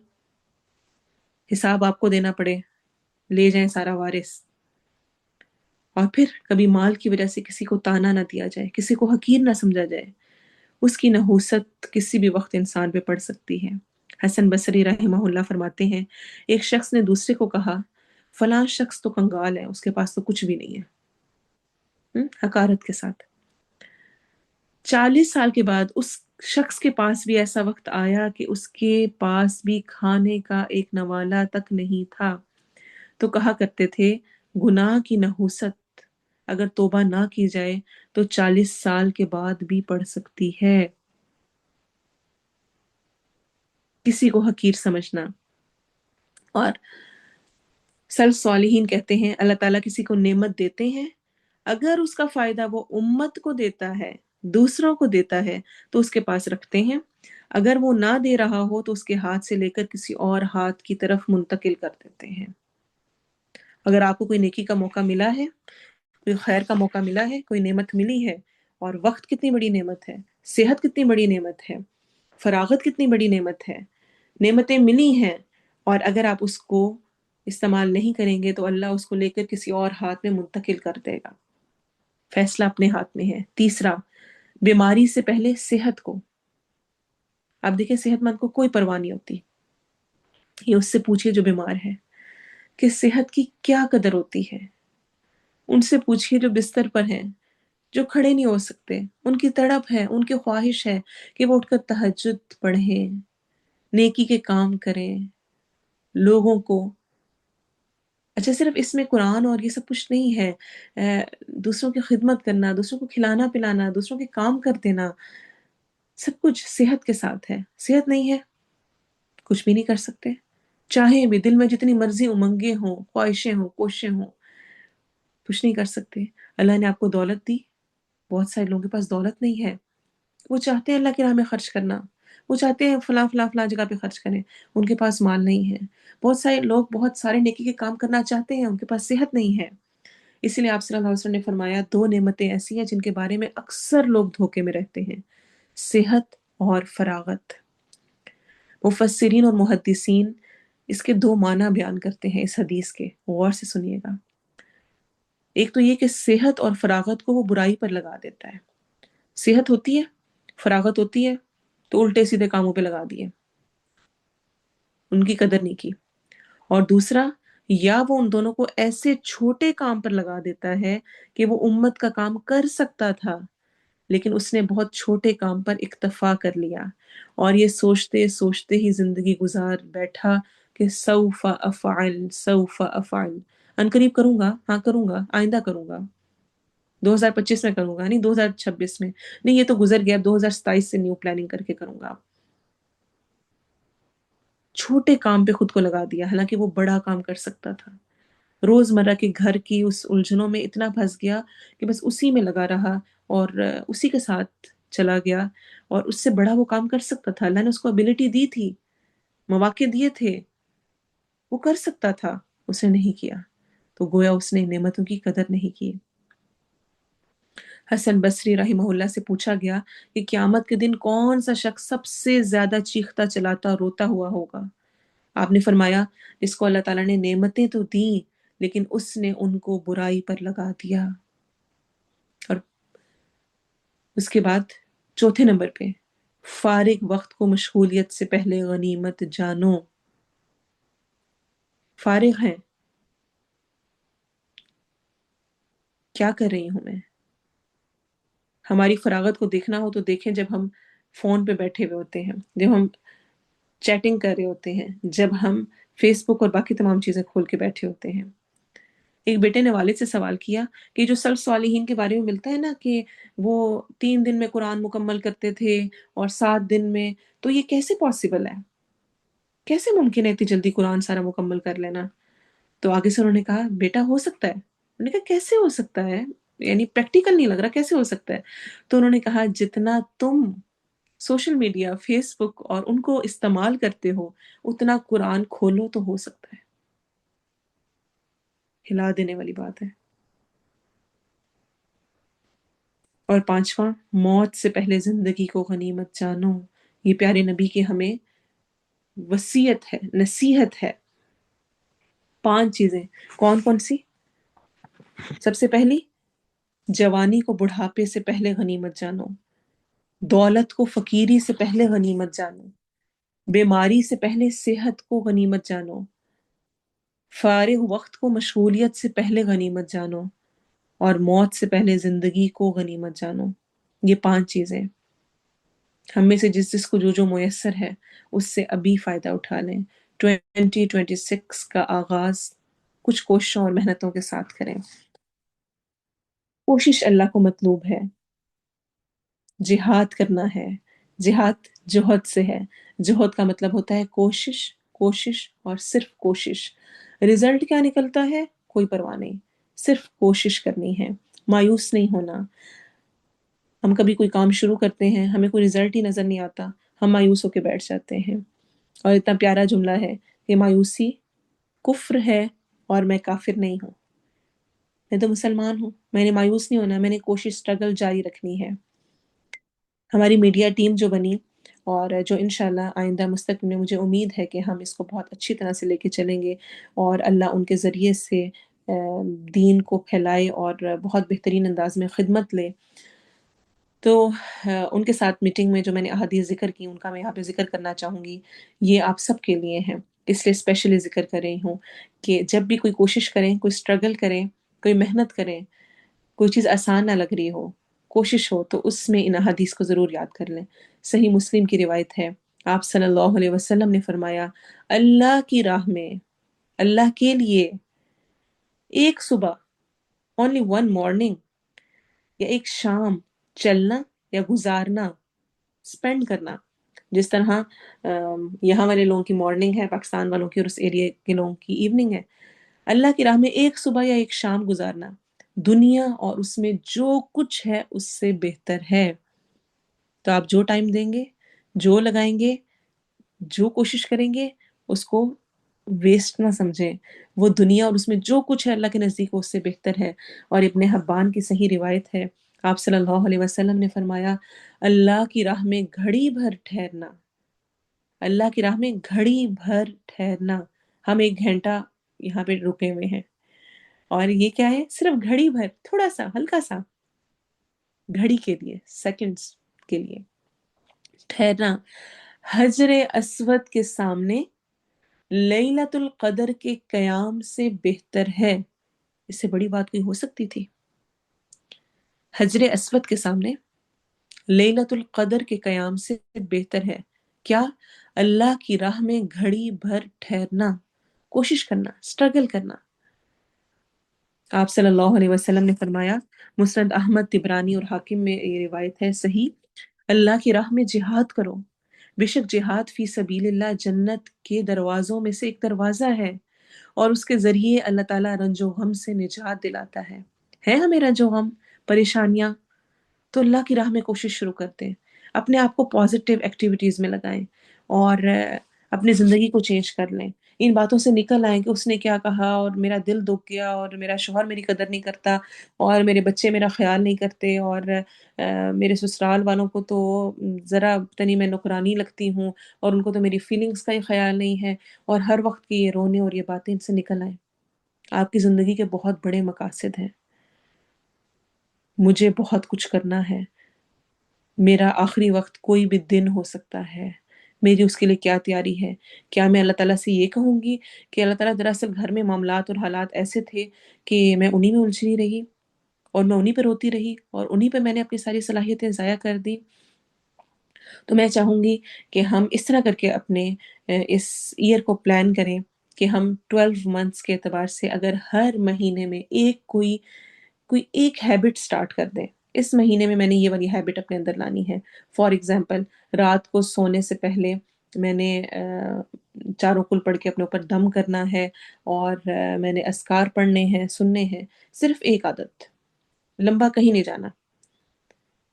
حساب آپ کو دینا پڑے، لے جائیں سارا وارث، اور پھر کبھی مال کی وجہ سے کسی کو تانا نہ دیا جائے، کسی کو حقیر نہ سمجھا جائے۔ اس کی نحوست کسی بھی وقت انسان پہ پڑ سکتی ہے۔ حسن بصری رحمہ اللہ فرماتے ہیں، ایک شخص نے دوسرے کو کہا فلاں شخص تو کنگال ہے، اس کے پاس تو کچھ بھی نہیں ہے، حقارت کے ساتھ۔ 40 سال کے بعد اس شخص کے پاس بھی ایسا وقت آیا کہ اس کے پاس بھی کھانے کا ایک نوالہ تک نہیں تھا۔ تو کہا کرتے تھے گناہ کی نحوست اگر توبہ نہ کی جائے تو 40 سال کے بعد بھی پڑ سکتی ہے۔ کسی کو حقیر سمجھنا، اور سلف صالحین کہتے ہیں اللہ تعالیٰ کسی کو نعمت دیتے ہیں، اگر اس کا فائدہ وہ امت کو دیتا ہے، دوسروں کو دیتا ہے، تو اس کے پاس رکھتے ہیں، اگر وہ نہ دے رہا ہو تو اس کے ہاتھ سے لے کر کسی اور ہاتھ کی طرف منتقل کر دیتے ہیں۔ اگر آپ کو کوئی نیکی کا موقع ملا ہے، کوئی خیر کا موقع ملا ہے، کوئی نعمت ملی ہے، اور وقت کتنی بڑی نعمت ہے، صحت کتنی بڑی نعمت ہے، فراغت کتنی بڑی نعمت ہے، نعمتیں ملی ہیں، اور اگر آپ اس کو استعمال نہیں کریں گے تو اللہ اس کو لے کر کسی اور ہاتھ میں منتقل کر دے گا۔ فیصلہ اپنے ہاتھ میں ہے۔ تیسرا، بیماری سے پہلے صحت کو، آپ دیکھیں صحت مند کو کوئی پرواہ نہیں ہوتی، یہ اس سے پوچھئے جو بیمار ہے کہ صحت کی کیا قدر ہوتی ہے، ان سے پوچھئے جو بستر پر ہیں، جو کھڑے نہیں ہو سکتے، ان کی تڑپ ہے، ان کی خواہش ہے کہ وہ اٹھ کر تہجد پڑھیں، نیکی کے کام کریں، لوگوں کو، اچھا صرف اس میں قرآن اور یہ سب کچھ نہیں ہے، دوسروں کی خدمت کرنا، دوسروں کو کھلانا پلانا، دوسروں کے کام کر دینا، سب کچھ صحت کے ساتھ ہے۔ صحت نہیں ہے کچھ بھی نہیں کر سکتے، چاہیں بھی دل میں جتنی مرضی امنگیں ہوں، خواہشیں ہوں، کوششیں ہوں، کچھ نہیں کر سکتے۔ اللہ نے آپ کو دولت دی، بہت سارے لوگوں کے پاس دولت نہیں ہے، وہ چاہتے ہیں اللہ کی راہ میں خرچ کرنا، وہ چاہتے ہیں فلاں فلاں فلاں جگہ پہ خرچ کریں، ان کے پاس مال نہیں ہے۔ بہت سارے لوگ بہت سارے نیکی کے کام کرنا چاہتے ہیں، ان کے پاس صحت نہیں ہے۔ اسی لیے آپ صلی اللہ علیہ وسلم نے فرمایا 2 نعمتیں ایسی ہیں جن کے بارے میں اکثر لوگ دھوکے میں رہتے ہیں، صحت اور فراغت۔ مفسرین اور محدثین اس کے دو معنی بیان کرتے ہیں اس حدیث کے، غور سے سنیے گا۔ ایک تو یہ کہ صحت اور فراغت کو وہ برائی پر لگا دیتا ہے۔ صحت ہوتی ہے، فراغت ہوتی ہے، تو الٹے سیدھے کاموں پہ لگا دیے، ان کی قدر نہیں کی۔ اور دوسرا، یا وہ ان دونوں کو ایسے چھوٹے کام پر لگا دیتا ہے کہ وہ امت کا کام کر سکتا تھا، لیکن اس نے بہت چھوٹے کام پر اکتفا کر لیا اور یہ سوچتے سوچتے ہی زندگی گزار بیٹھا کہ سوف افعل سوف افعل، ان قریب کروں گا، ہاں کروں گا، آئندہ کروں گا، 2025 میں کروں گا، نہیں 2026 میں، نہیں یہ تو گزر گیا، 2027 سے نیو پلاننگ کر کے کروں گا۔ چھوٹے کام پہ خود کو لگا دیا، حالانکہ وہ بڑا کام کر سکتا تھا۔ روزمرہ کے گھر کی اس الجھنوں میں اتنا پھنس گیا کہ بس اسی میں لگا رہا اور اسی کے ساتھ چلا گیا، اور اس سے بڑا وہ کام کر سکتا تھا۔ اللہ نے اس کو ابیلٹی دی تھی، مواقع دیے تھے، وہ کر سکتا تھا، اس نے نہیں کیا، تو گویا اس نے نعمتوں کی قدر نہیں کی۔ حسن بصری رحمہ اللہ سے پوچھا گیا کہ قیامت کے دن کون سا شخص سب سے زیادہ چیختا چلاتا اور روتا ہوا ہوگا؟ آپ نے فرمایا، جس کو اللہ تعالیٰ نے نعمتیں تو دیں لیکن اس نے ان کو برائی پر لگا دیا۔ اور اس کے بعد چوتھے نمبر پہ، فارغ وقت کو مشغولیت سے پہلے غنیمت جانو۔ فارغ ہیں، کیا کر رہی ہوں میں؟ ہماری فراغت کو دیکھنا ہو تو دیکھیں جب ہم فون پہ بیٹھے ہوئے ہوتے ہیں، جب ہم چیٹنگ کر رہے ہوتے ہیں، جب ہم فیس بک اور باقی تمام چیزیں کھول کے بیٹھے ہوتے ہیں۔ ایک بیٹے نے والد سے سوال کیا کہ جو سلف صالحین کے بارے میں ملتا ہے نا کہ وہ 3 دن میں قرآن مکمل کرتے تھے اور 7 دن میں، تو یہ کیسے پاسبل ہے؟ کیسے ممکن ہے اتنی جلدی قرآن سارا مکمل کر لینا؟ تو آگے سے انہوں نے کہا، بیٹا ہو سکتا ہے۔ انہوں نے کہا کیسے ہو سکتا ہے، یعنی پریکٹیکل نہیں لگ رہا، کیسے ہو سکتا ہے؟ تو انہوں نے کہا جتنا تم سوشل میڈیا، فیس بک اور ان کو استعمال کرتے ہو، اتنا قرآن کھولو تو ہو سکتا ہے۔ ہلا دینے والی بات ہے۔ اور پانچواں، موت سے پہلے زندگی کو غنیمت جانو۔ یہ پیارے نبی کی ہمیں وصیت ہے، نصیحت ہے۔ 5 چیزیں، کون کون سی؟ سب سے پہلی، جوانی کو بڑھاپے سے پہلے غنیمت جانو، دولت کو فقیری سے پہلے غنیمت جانو، بیماری سے پہلے صحت کو غنیمت جانو، فارغ وقت کو مشغولیت سے پہلے غنیمت جانو، اور موت سے پہلے زندگی کو غنیمت جانو۔ یہ 5 چیزیں ہم میں سے جس کو جو میسر ہے اس سے ابھی فائدہ اٹھا لیں۔ 2026 کا آغاز کچھ کوششوں اور محنتوں کے ساتھ کریں۔ کوشش اللہ کو مطلوب ہے، جہاد کرنا ہے۔ جہاد جہد سے ہے، جہد کا مطلب ہوتا ہے کوشش، کوشش اور صرف کوشش۔ رزلٹ کیا نکلتا ہے کوئی پرواہ نہیں، صرف کوشش کرنی ہے، مایوس نہیں ہونا۔ ہم کبھی کوئی کام شروع کرتے ہیں، ہمیں کوئی رزلٹ ہی نظر نہیں آتا، ہم مایوس ہو کے بیٹھ جاتے ہیں۔ اور اتنا پیارا جملہ ہے کہ مایوسی کفر ہے اور میں کافر نہیں ہوں، میں تو مسلمان ہوں، میں نے مایوس نہیں ہونا، میں نے کوشش اسٹرگل جاری رکھنی ہے۔ ہماری میڈیا ٹیم جو بنی اور جو انشاءاللہ آئندہ مستقبل میں مجھے امید ہے کہ ہم اس کو بہت اچھی طرح سے لے کے چلیں گے اور اللہ ان کے ذریعے سے دین کو پھیلائے اور بہت بہترین انداز میں خدمت لے، تو ان کے ساتھ میٹنگ میں جو میں نے احادیث ذکر کی ان کا میں یہاں پہ ذکر کرنا چاہوں گی۔ یہ آپ سب کے لیے ہیں، اس لیے اسپیشلی ذکر کر رہی ہوں کہ جب بھی کوئی کوشش کریں، کوئی اسٹرگل کریں، کوئی محنت کریں، کوئی چیز آسان نہ لگ رہی ہو، کوشش ہو، تو اس میں ان احادیث کو ضرور یاد کر لیں۔ صحیح مسلم کی روایت ہے، آپ صلی اللہ علیہ وسلم نے فرمایا، اللہ کی راہ میں، اللہ کے لیے ایک صبح، only one morning، یا ایک شام چلنا یا گزارنا، سپینڈ کرنا، جس طرح یہاں والے لوگوں کی مارننگ ہے، پاکستان والوں کی اور اس ایریا کے لوگوں کی ایوننگ ہے، اللہ کی راہ میں ایک صبح یا ایک شام گزارنا دنیا اور اس میں جو کچھ ہے اس سے بہتر ہے۔ تو آپ جو ٹائم دیں گے، جو لگائیں گے، جو کوشش کریں گے، اس کو ویسٹ نہ سمجھیں، وہ دنیا اور اس میں جو کچھ ہے اللہ کے نزدیک اس سے بہتر ہے۔ اور ابن حبان کی صحیح روایت ہے، آپ صلی اللہ علیہ وسلم نے فرمایا اللہ کی راہ میں گھڑی بھر ٹھہرنا، اللہ کی راہ میں گھڑی بھر ٹھہرنا، ہم 1 گھنٹہ یہاں پہ رکے ہوئے ہیں، اور یہ کیا ہے؟ صرف گھڑی بھر، تھوڑا سا ہلکا سا گھڑی کے لیے، سیکنڈز کے لیے ٹھہرنا حجر اسود کے سامنے لیلۃ القدر کے قیام سے بہتر ہے۔ اس سے بڑی بات کوئی ہو سکتی تھی؟ حجر اسود کے سامنے لیلۃ القدر کے قیام سے بہتر ہے کیا؟ اللہ کی راہ میں گھڑی بھر ٹھہرنا، کوشش کرنا، سٹرگل کرنا۔ آپ صلی اللہ علیہ وسلم نے فرمایا، مسند احمد، طبرانی اور حاکم میں یہ روایت ہے صحیح، اللہ کی راہ میں جہاد کرو، بے شک جہاد فی سبیل اللہ جنت کے دروازوں میں سے ایک دروازہ ہے، اور اس کے ذریعے اللہ تعالیٰ رنج و غم سے نجات دلاتا ہے ہمیں رنج و غم، پریشانیاں، تو اللہ کی راہ میں کوشش شروع کرتے ہیں، اپنے آپ کو پازیٹیو ایکٹیویٹیز میں لگائیں، اور اپنی زندگی کو چینج کر لیں، ان باتوں سے نکل آئیں کہ اس نے کیا کہا اور میرا دل دکھ گیا، اور میرا شوہر میری قدر نہیں کرتا، اور میرے بچے میرا خیال نہیں کرتے، اور میرے سسرال والوں کو تو ذرا تنی میں نکرانی لگتی ہوں، اور ان کو تو میری فیلنگز کا ہی خیال نہیں ہے، اور ہر وقت کی یہ رونے اور یہ باتیں، ان سے نکل آئیں۔ آپ کی زندگی کے بہت بڑے مقاصد ہیں، مجھے بہت کچھ کرنا ہے، میرا آخری وقت کوئی بھی دن ہو سکتا ہے، میری اس کے لیے کیا تیاری ہے؟ کیا میں اللہ تعالیٰ سے یہ کہوں گی کہ اللہ تعالیٰ دراصل گھر میں معاملات اور حالات ایسے تھے کہ میں انہی میں الجھی رہی، اور میں انہی پہ روتی رہی، اور انہی پہ میں نے اپنی ساری صلاحیتیں ضائع کر دی؟ تو میں چاہوں گی کہ ہم اس طرح کر کے اپنے اس ایئر کو پلان کریں کہ ہم 12 منتھس کے اعتبار سے اگر ہر مہینے میں کوئی ایک ہیبٹ سٹارٹ کر دیں، اس مہینے میں میں نے یہ والی ہیبٹ اپنے اندر لانی ہے۔ فار ایگزامپل، رات کو سونے سے پہلے میں نے 4 کل پڑھ کے اپنے اوپر دم کرنا ہے، اور میں نے اذکار پڑھنے ہیں، سننے ہیں، صرف ایک عادت، لمبا کہیں نہیں جانا،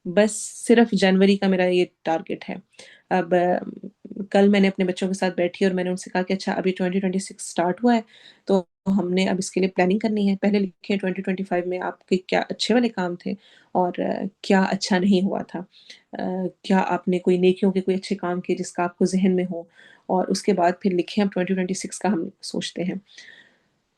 بس صرف جنوری کا میرا یہ ٹارگٹ ہے۔ اب کل میں نے اپنے بچوں کے ساتھ بیٹھی اور میں نے ان سے کہا کہ اچھا ابھی 2026 سٹارٹ ہوا ہے، تو ہم نے اب اس کے لیے پلاننگ کرنی ہے، پہلے لکھیں 2025 میں آپ کے کیا اچھے والے کام تھے اور کیا اچھا نہیں ہوا تھا، کیا آپ نے کوئی نیکیوں کے کوئی اچھے کام کیے جس کا آپ کو ذہن میں ہو، اور اس کے بعد پھر لکھیں اب 2026 کا ہم سوچتے ہیں۔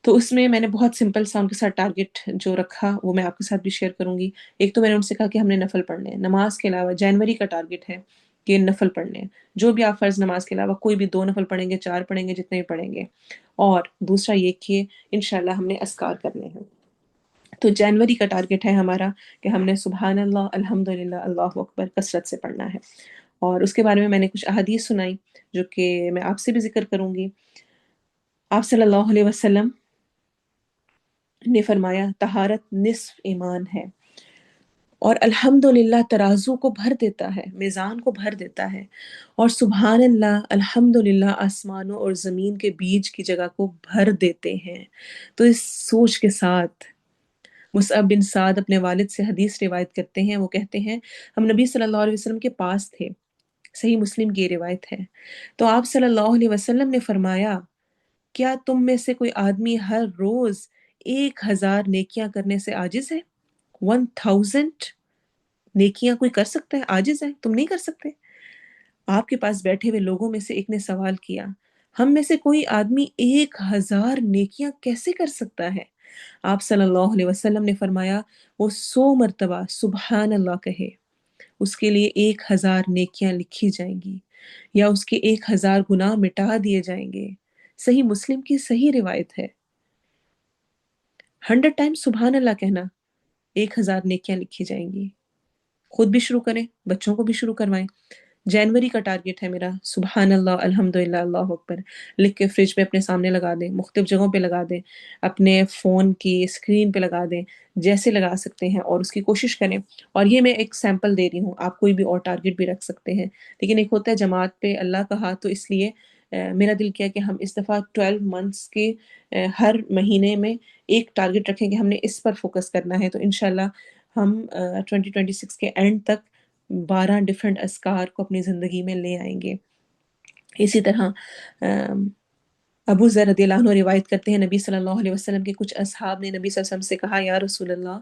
تو اس میں نے بہت سمپل سا ان کے ساتھ ٹارگٹ جو رکھا وہ میں آپ کے ساتھ بھی شیئر کروں گی۔ ایک تو میں نے ان سے کہا کہ ہم نے نفل پڑھنے ہیں، نماز کے علاوہ جنوری کا ٹارگٹ ہے کہ نفل پڑھنے ہیں، جو بھی آپ فرض نماز کے علاوہ کوئی بھی 2 نفل پڑھیں گے، 4 پڑھیں گے، جتنے بھی پڑھیں گے، اور دوسرا یہ کہ انشاءاللہ ہم نے اذکار کرنے ہیں۔ تو جنوری کا ٹارگٹ ہے ہمارا کہ ہم نے سبحان اللہ، الحمدللہ، اللہ اکبر کثرت سے پڑھنا ہے، اور اس کے بارے میں نے کچھ احادیث سنائی جو کہ میں آپ سے بھی ذکر کروں گی۔ آپ صلی اللہ علیہ وسلم نے فرمایا طہارت نصف ایمان ہے، اور الحمدللہ ترازو کو بھر دیتا ہے، میزان کو بھر دیتا ہے، اور سبحان اللہ، الحمدللہ آسمانوں اور زمین کے بیچ کی جگہ کو بھر دیتے ہیں۔ تو اس سوچ کے ساتھ مصعب بن سعد اپنے والد سے حدیث روایت کرتے ہیں، وہ کہتے ہیں ہم نبی صلی اللہ علیہ وسلم کے پاس تھے، صحیح مسلم کی یہ روایت ہے، تو آپ صلی اللہ علیہ وسلم نے فرمایا کیا تم میں سے کوئی آدمی ہر روز 1000 نیکیاں کرنے سے عاجز ہے؟ 1000 نیکیاں کوئی کر سکتا ہے؟ عاجز ہے؟ تم نہیں کر سکتے؟ آپ کے پاس بیٹھے ہوئے لوگوں میں سے ایک نے سوال کیا، ہم میں سے کوئی آدمی 1000 نیکیاں کیسے کر سکتا ہے؟ آپ صلی اللہ علیہ وسلم نے فرمایا وہ 100 مرتبہ سبحان اللہ کہے، اس کے لیے 1000 نیکیاں لکھی جائیں گی، یا اس کے 1000 گناہ مٹا دیے جائیں گے۔ صحیح مسلم کی صحیح روایت ہے۔ 100 ٹائم سبحان اللہ کہنا، 1000 نیکیاں لکھی جائیں گی۔ خود بھی شروع کریں، بچوں کو بھی شروع کروائیں۔ جنوری کا ٹارگٹ ہے میرا سبحان اللہ، الحمدللہ، اللہ اکبر لکھ کے فریج پہ اپنے سامنے لگا دیں، مختلف جگہوں پہ لگا دیں، اپنے فون کی اسکرین پہ لگا دیں، جیسے لگا سکتے ہیں، اور اس کی کوشش کریں۔ اور یہ میں ایک سیمپل دے رہی ہوں، آپ کوئی بھی اور ٹارگٹ بھی رکھ سکتے ہیں، لیکن ایک ہوتا ہے جماعت پہ اللہ کہا، تو اس لیے میرا دل کیا کہ ہم اس دفعہ 12 منتھس کے ہر مہینے میں ایک ٹارگٹ رکھیں کہ ہم نے اس پر فوکس کرنا ہے، تو انشاءاللہ ہم 2026 کے اینڈ تک 12 ڈفرینٹ اذکار کو اپنی زندگی میں لے آئیں گے۔ اسی طرح ابو ذر رضی اللہ عنہ روایت کرتے ہیں، نبی صلی اللہ علیہ وسلم کے کچھ اصحاب نے نبی صلی اللہ علیہ وسلم سے کہا یا رسول اللہ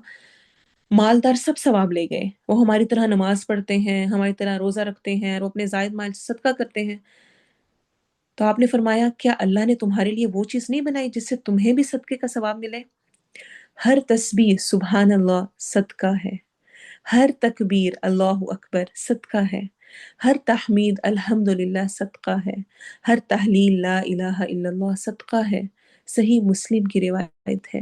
مالدار سب ثواب لے گئے، وہ ہماری طرح نماز پڑھتے ہیں، ہماری طرح روزہ رکھتے ہیں، اور وہ اپنے زائد مال سے صدقہ کرتے ہیں۔ تو آپ نے فرمایا کیا اللہ نے تمہارے لیے وہ چیز نہیں بنائی جس سے تمہیں بھی صدقے کا ثواب ملے؟ ہر تسبیح سبحان اللہ صدقہ ہے، ہر تکبیر اللہ اکبر صدقہ ہے، ہر تحمید الحمدللہ صدقہ ہے، ہر تحلیل لا الہ الا اللہ صدقہ ہے۔ صحیح مسلم کی روایت ہے۔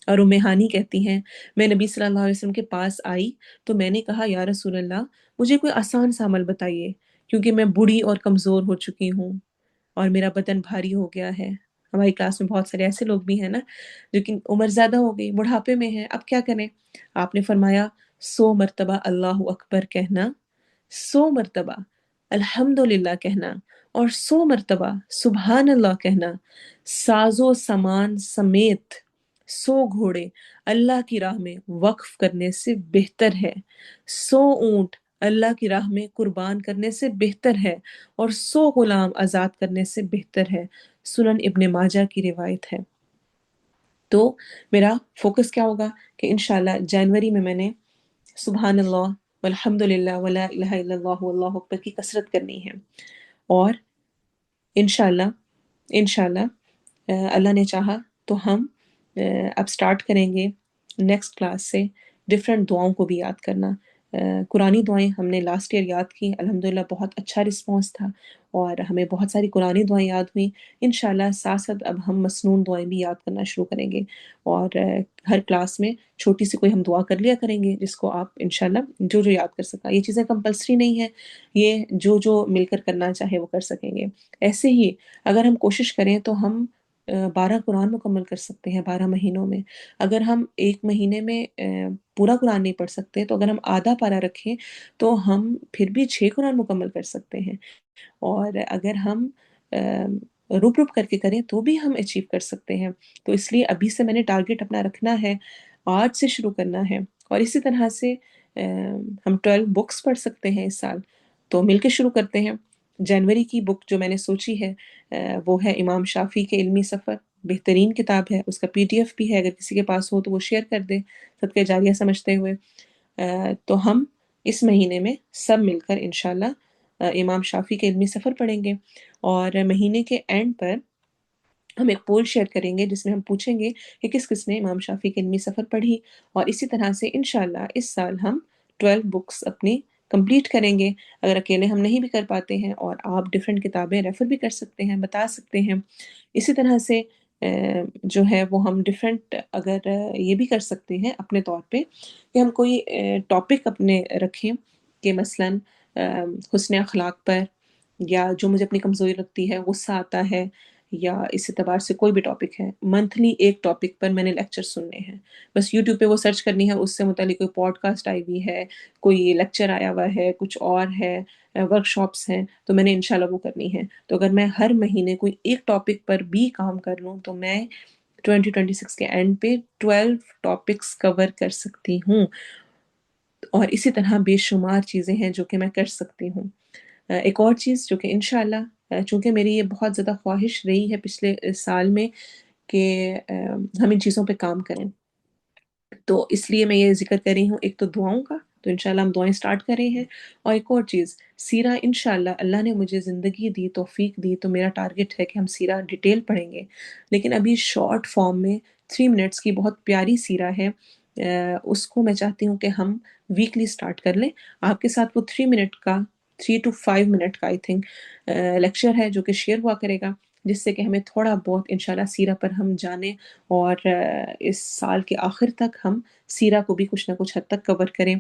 اور ام ہانی کہتی ہیں میں نبی صلی اللہ علیہ وسلم کے پاس آئی تو میں نے کہا یا رسول اللہ مجھے کوئی آسان سا عمل بتائیے، کیونکہ میں بوڑھی اور کمزور ہو چکی ہوں اور میرا بدن بھاری ہو گیا ہے۔ ہماری کلاس میں بہت سارے ایسے لوگ بھی ہیں نا جو کہ عمر زیادہ ہو گئی، بڑھاپے میں ہیں، اب کیا کریں؟ آپ نے فرمایا 100 مرتبہ اللہ اکبر کہنا، 100 مرتبہ الحمدللہ کہنا، اور 100 مرتبہ سبحان اللہ کہنا، ساز و سامان سمیت 100 گھوڑے اللہ کی راہ میں وقف کرنے سے بہتر ہے، 100 اونٹ اللہ کی راہ میں قربان کرنے سے بہتر ہے، اور 100 غلام آزاد کرنے سے بہتر ہے۔ سنن ابن ماجہ کی روایت ہے۔ تو میرا فوکس کیا ہوگا کہ انشاءاللہ جنوری میں نے سبحان اللہ والحمد للہ ولا الہ الا اللہ واللہ اکبر کی کثرت کرنی ہے، اور انشاءاللہ انشاءاللہ اللہ نے چاہا تو ہم اب سٹارٹ کریں گے نیکسٹ کلاس سے ڈفرینٹ دعاؤں کو بھی یاد کرنا۔ قرآنی دعائیں ہم نے لاسٹ ایئر یاد کی، الحمدللہ بہت اچھا رسپانس تھا، اور ہمیں بہت ساری قرآنی دعائیں یاد ہوئیں۔ انشاءاللہ ساتھ ساتھ اب ہم مسنون دعائیں بھی یاد کرنا شروع کریں گے، اور ہر کلاس میں چھوٹی سی کوئی ہم دعا کر لیا کریں گے جس کو آپ انشاءاللہ جو جو یاد کر سکا۔ یہ چیزیں کمپلسری نہیں ہے، یہ جو جو مل کر کرنا چاہے وہ کر سکیں گے۔ ایسے ہی اگر ہم کوشش کریں تو ہم 12 قرآن مکمل کر سکتے ہیں 12 مہینوں میں۔ اگر ہم ایک مہینے میں پورا قرآن نہیں پڑھ سکتے تو اگر ہم آدھا پارہ رکھیں تو ہم پھر بھی 6 قرآن مکمل کر سکتے ہیں، اور اگر ہم رک رک کر کے کریں تو بھی ہم اچیو کر سکتے ہیں۔ تو اس لیے ابھی سے میں نے ٹارگٹ اپنا رکھنا ہے، آج سے شروع کرنا ہے، اور اسی طرح سے ہم 12 بکس پڑھ سکتے ہیں اس سال، تو مل کے شروع کرتے ہیں۔ جنوری کی بک جو میں نے سوچی ہے وہ ہے امام شافعی کے علمی سفر، بہترین کتاب ہے، اس کا PDF بھی ہے، اگر کسی کے پاس ہو تو وہ شیئر کر دے صدقہ جاریہ سمجھتے ہوئے۔ تو ہم اس مہینے میں سب مل کر انشاءاللہ امام شافعی کے علمی سفر پڑھیں گے، اور مہینے کے اینڈ پر ہم ایک پول شیئر کریں گے جس میں ہم پوچھیں گے کہ کس کس نے امام شافعی کی علمی سفر پڑھی، اور اسی طرح سے انشاءاللہ اس سال ہم 12 بکس اپنی کمپلیٹ کریں گے۔ اگر اکیلے ہم نہیں بھی کر پاتے ہیں اور آپ ڈیفرنٹ کتابیں ریفر بھی کر سکتے ہیں، بتا سکتے ہیں۔ اسی طرح سے جو ہے وہ ہم ڈیفرنٹ اگر یہ بھی کر سکتے ہیں اپنے طور پہ کہ ہم کوئی ٹاپک اپنے رکھیں کہ مثلاً حسن اخلاق پر، یا جو مجھے اپنی کمزوری لگتی ہے، غصہ آتا ہے، یا اس اعتبار سے کوئی بھی ٹاپک ہے، منتھلی ایک ٹاپک پر میں نے لیکچر سننے ہیں۔ بس یوٹیوب پہ وہ سرچ کرنی ہے، اس سے متعلق کوئی پوڈ کاسٹ آئی ہوئی ہے، کوئی لیکچر آیا ہوا ہے، کچھ اور ہے، ورک شاپس ہیں، تو میں نے انشاءاللہ وہ کرنی ہے۔ تو اگر میں ہر مہینے کوئی ایک ٹاپک پر بھی کام کر لوں تو میں 2026 کے اینڈ پہ 12 ٹاپکس کور کر سکتی ہوں، اور اسی طرح بے شمار چیزیں ہیں جو کہ میں کر سکتی ہوں۔ ایک اور چیز جو کہ انشاءاللہ چونکہ میری یہ بہت زیادہ خواہش رہی ہے پچھلے سال میں کہ ہم ان چیزوں پہ کام کریں، تو اس لیے میں یہ ذکر کر رہی ہوں، ایک تو دعاؤں کا، تو انشاءاللہ ہم دعائیں سٹارٹ کر رہے ہیں، اور ایک اور چیز سیرہ، انشاءاللہ اللہ نے مجھے زندگی دی، توفیق دی، تو میرا ٹارگٹ ہے کہ ہم سیرہ ڈیٹیل پڑھیں گے، لیکن ابھی شارٹ فارم میں 3 منٹس کی بہت پیاری سیرہ ہے، اس کو میں چاہتی ہوں کہ ہم ویکلی سٹارٹ کر لیں۔ آپ کے ساتھ وہ 3 منٹ کا 3 to 5 منٹ کا آئی تھنک لیکچر ہے جو کہ شیئر ہوا کرے گا، جس سے کہ ہمیں تھوڑا بہت انشاءاللہ سیرہ پر ہم جانیں، اور اس سال کے آخر تک ہم سیرہ کو بھی کچھ نہ کچھ حد تک کور کریں۔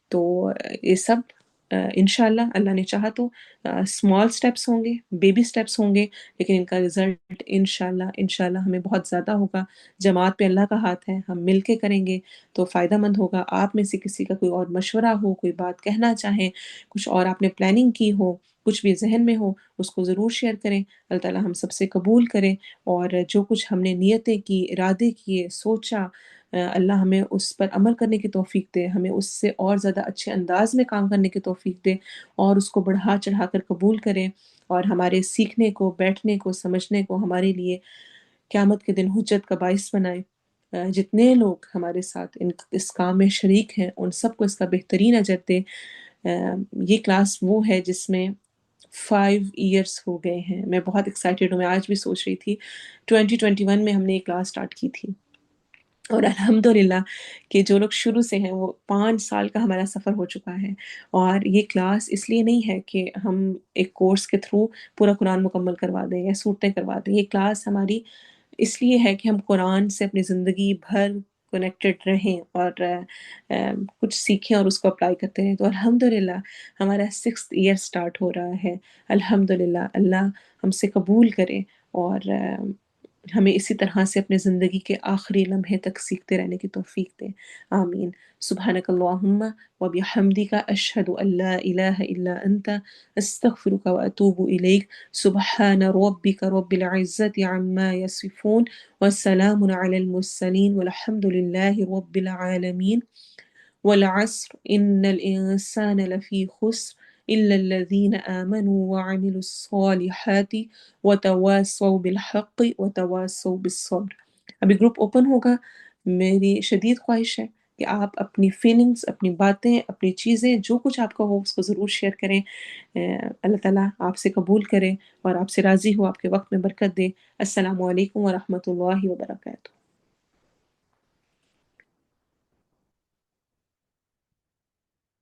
تو یہ سب انشاءاللہ اللہ نے چاہا تو اسمال سٹیپس ہوں گے، بیبی سٹیپس ہوں گے، لیکن ان کا رزلٹ انشاءاللہ ہمیں بہت زیادہ ہوگا۔ جماعت پہ اللہ کا ہاتھ ہے، ہم مل کے کریں گے تو فائدہ مند ہوگا۔ آپ میں سے کسی کا کوئی اور مشورہ ہو، کوئی بات کہنا چاہیں، کچھ اور آپ نے پلاننگ کی ہو، کچھ بھی ذہن میں ہو، اس کو ضرور شیئر کریں۔ اللہ تعالیٰ ہم سب سے قبول کریں، اور جو کچھ ہم نے نیتیں کی، ارادے کیے، سوچا، اللہ ہمیں اس پر عمل کرنے کی توفیق دے، ہمیں اس سے اور زیادہ اچھے انداز میں کام کرنے کی توفیق دے، اور اس کو بڑھا چڑھا کر قبول کرے، اور ہمارے سیکھنے کو، بیٹھنے کو، سمجھنے کو ہمارے لیے قیامت کے دن حجت کا باعث بنائے۔ جتنے لوگ ہمارے ساتھ اس کام میں شریک ہیں ان سب کو اس کا بہترین اجر دے۔ یہ کلاس وہ ہے جس میں 5 ایئرس ہو گئے ہیں۔ میں بہت ایکسائٹیڈ ہوں، میں آج بھی سوچ رہی تھی 2021 میں ہم نے یہ کلاس سٹارٹ کی تھی، اور الحمدللہ کہ جو لوگ شروع سے ہیں وہ 5 سال کا ہمارا سفر ہو چکا ہے۔ اور یہ کلاس اس لیے نہیں ہے کہ ہم ایک کورس کے تھرو پورا قرآن مکمل کروا دیں یا صورتیں کروا دیں، یہ کلاس ہماری اس لیے ہے کہ ہم قرآن سے اپنی زندگی بھر کنیکٹڈ رہیں اور کچھ سیکھیں اور اس کو اپلائی کرتے رہیں۔ تو الحمدللہ ہمارا 6th ایئر سٹارٹ ہو رہا ہے۔ الحمدللہ اللہ ہم سے قبول کرے اور ہمیں اسی طرح سے اپنے زندگی کے آخری لمحے تک سیکھتے رہنے کی توفیق دے، آمین۔ سبحانک اللہم و بحمدک اشہد ان لا الہ الا انت استغفرک و اتوب الیک۔ سبحان ربک رب العزت عما یصفون وسلام علی المرسلین والحمد للہ رب العالمین۔ والعصر إن الإنسان لفي خسر إلا الذين آمنوا وعملوا الصالحات وتواصوا بالحق وتواصوا بالصبر۔ ابھی گروپ اوپن ہوگا، میری شدید خواہش ہے کہ آپ اپنی فیلنگز، اپنی باتیں، اپنی چیزیں، جو کچھ آپ کا ہو اس کو ضرور شیئر کریں۔ اللہ تعالیٰ آپ سے قبول کرے اور آپ سے راضی ہو، آپ کے وقت میں برکت دے۔ السلام علیکم ورحمۃ اللہ وبرکاتہ۔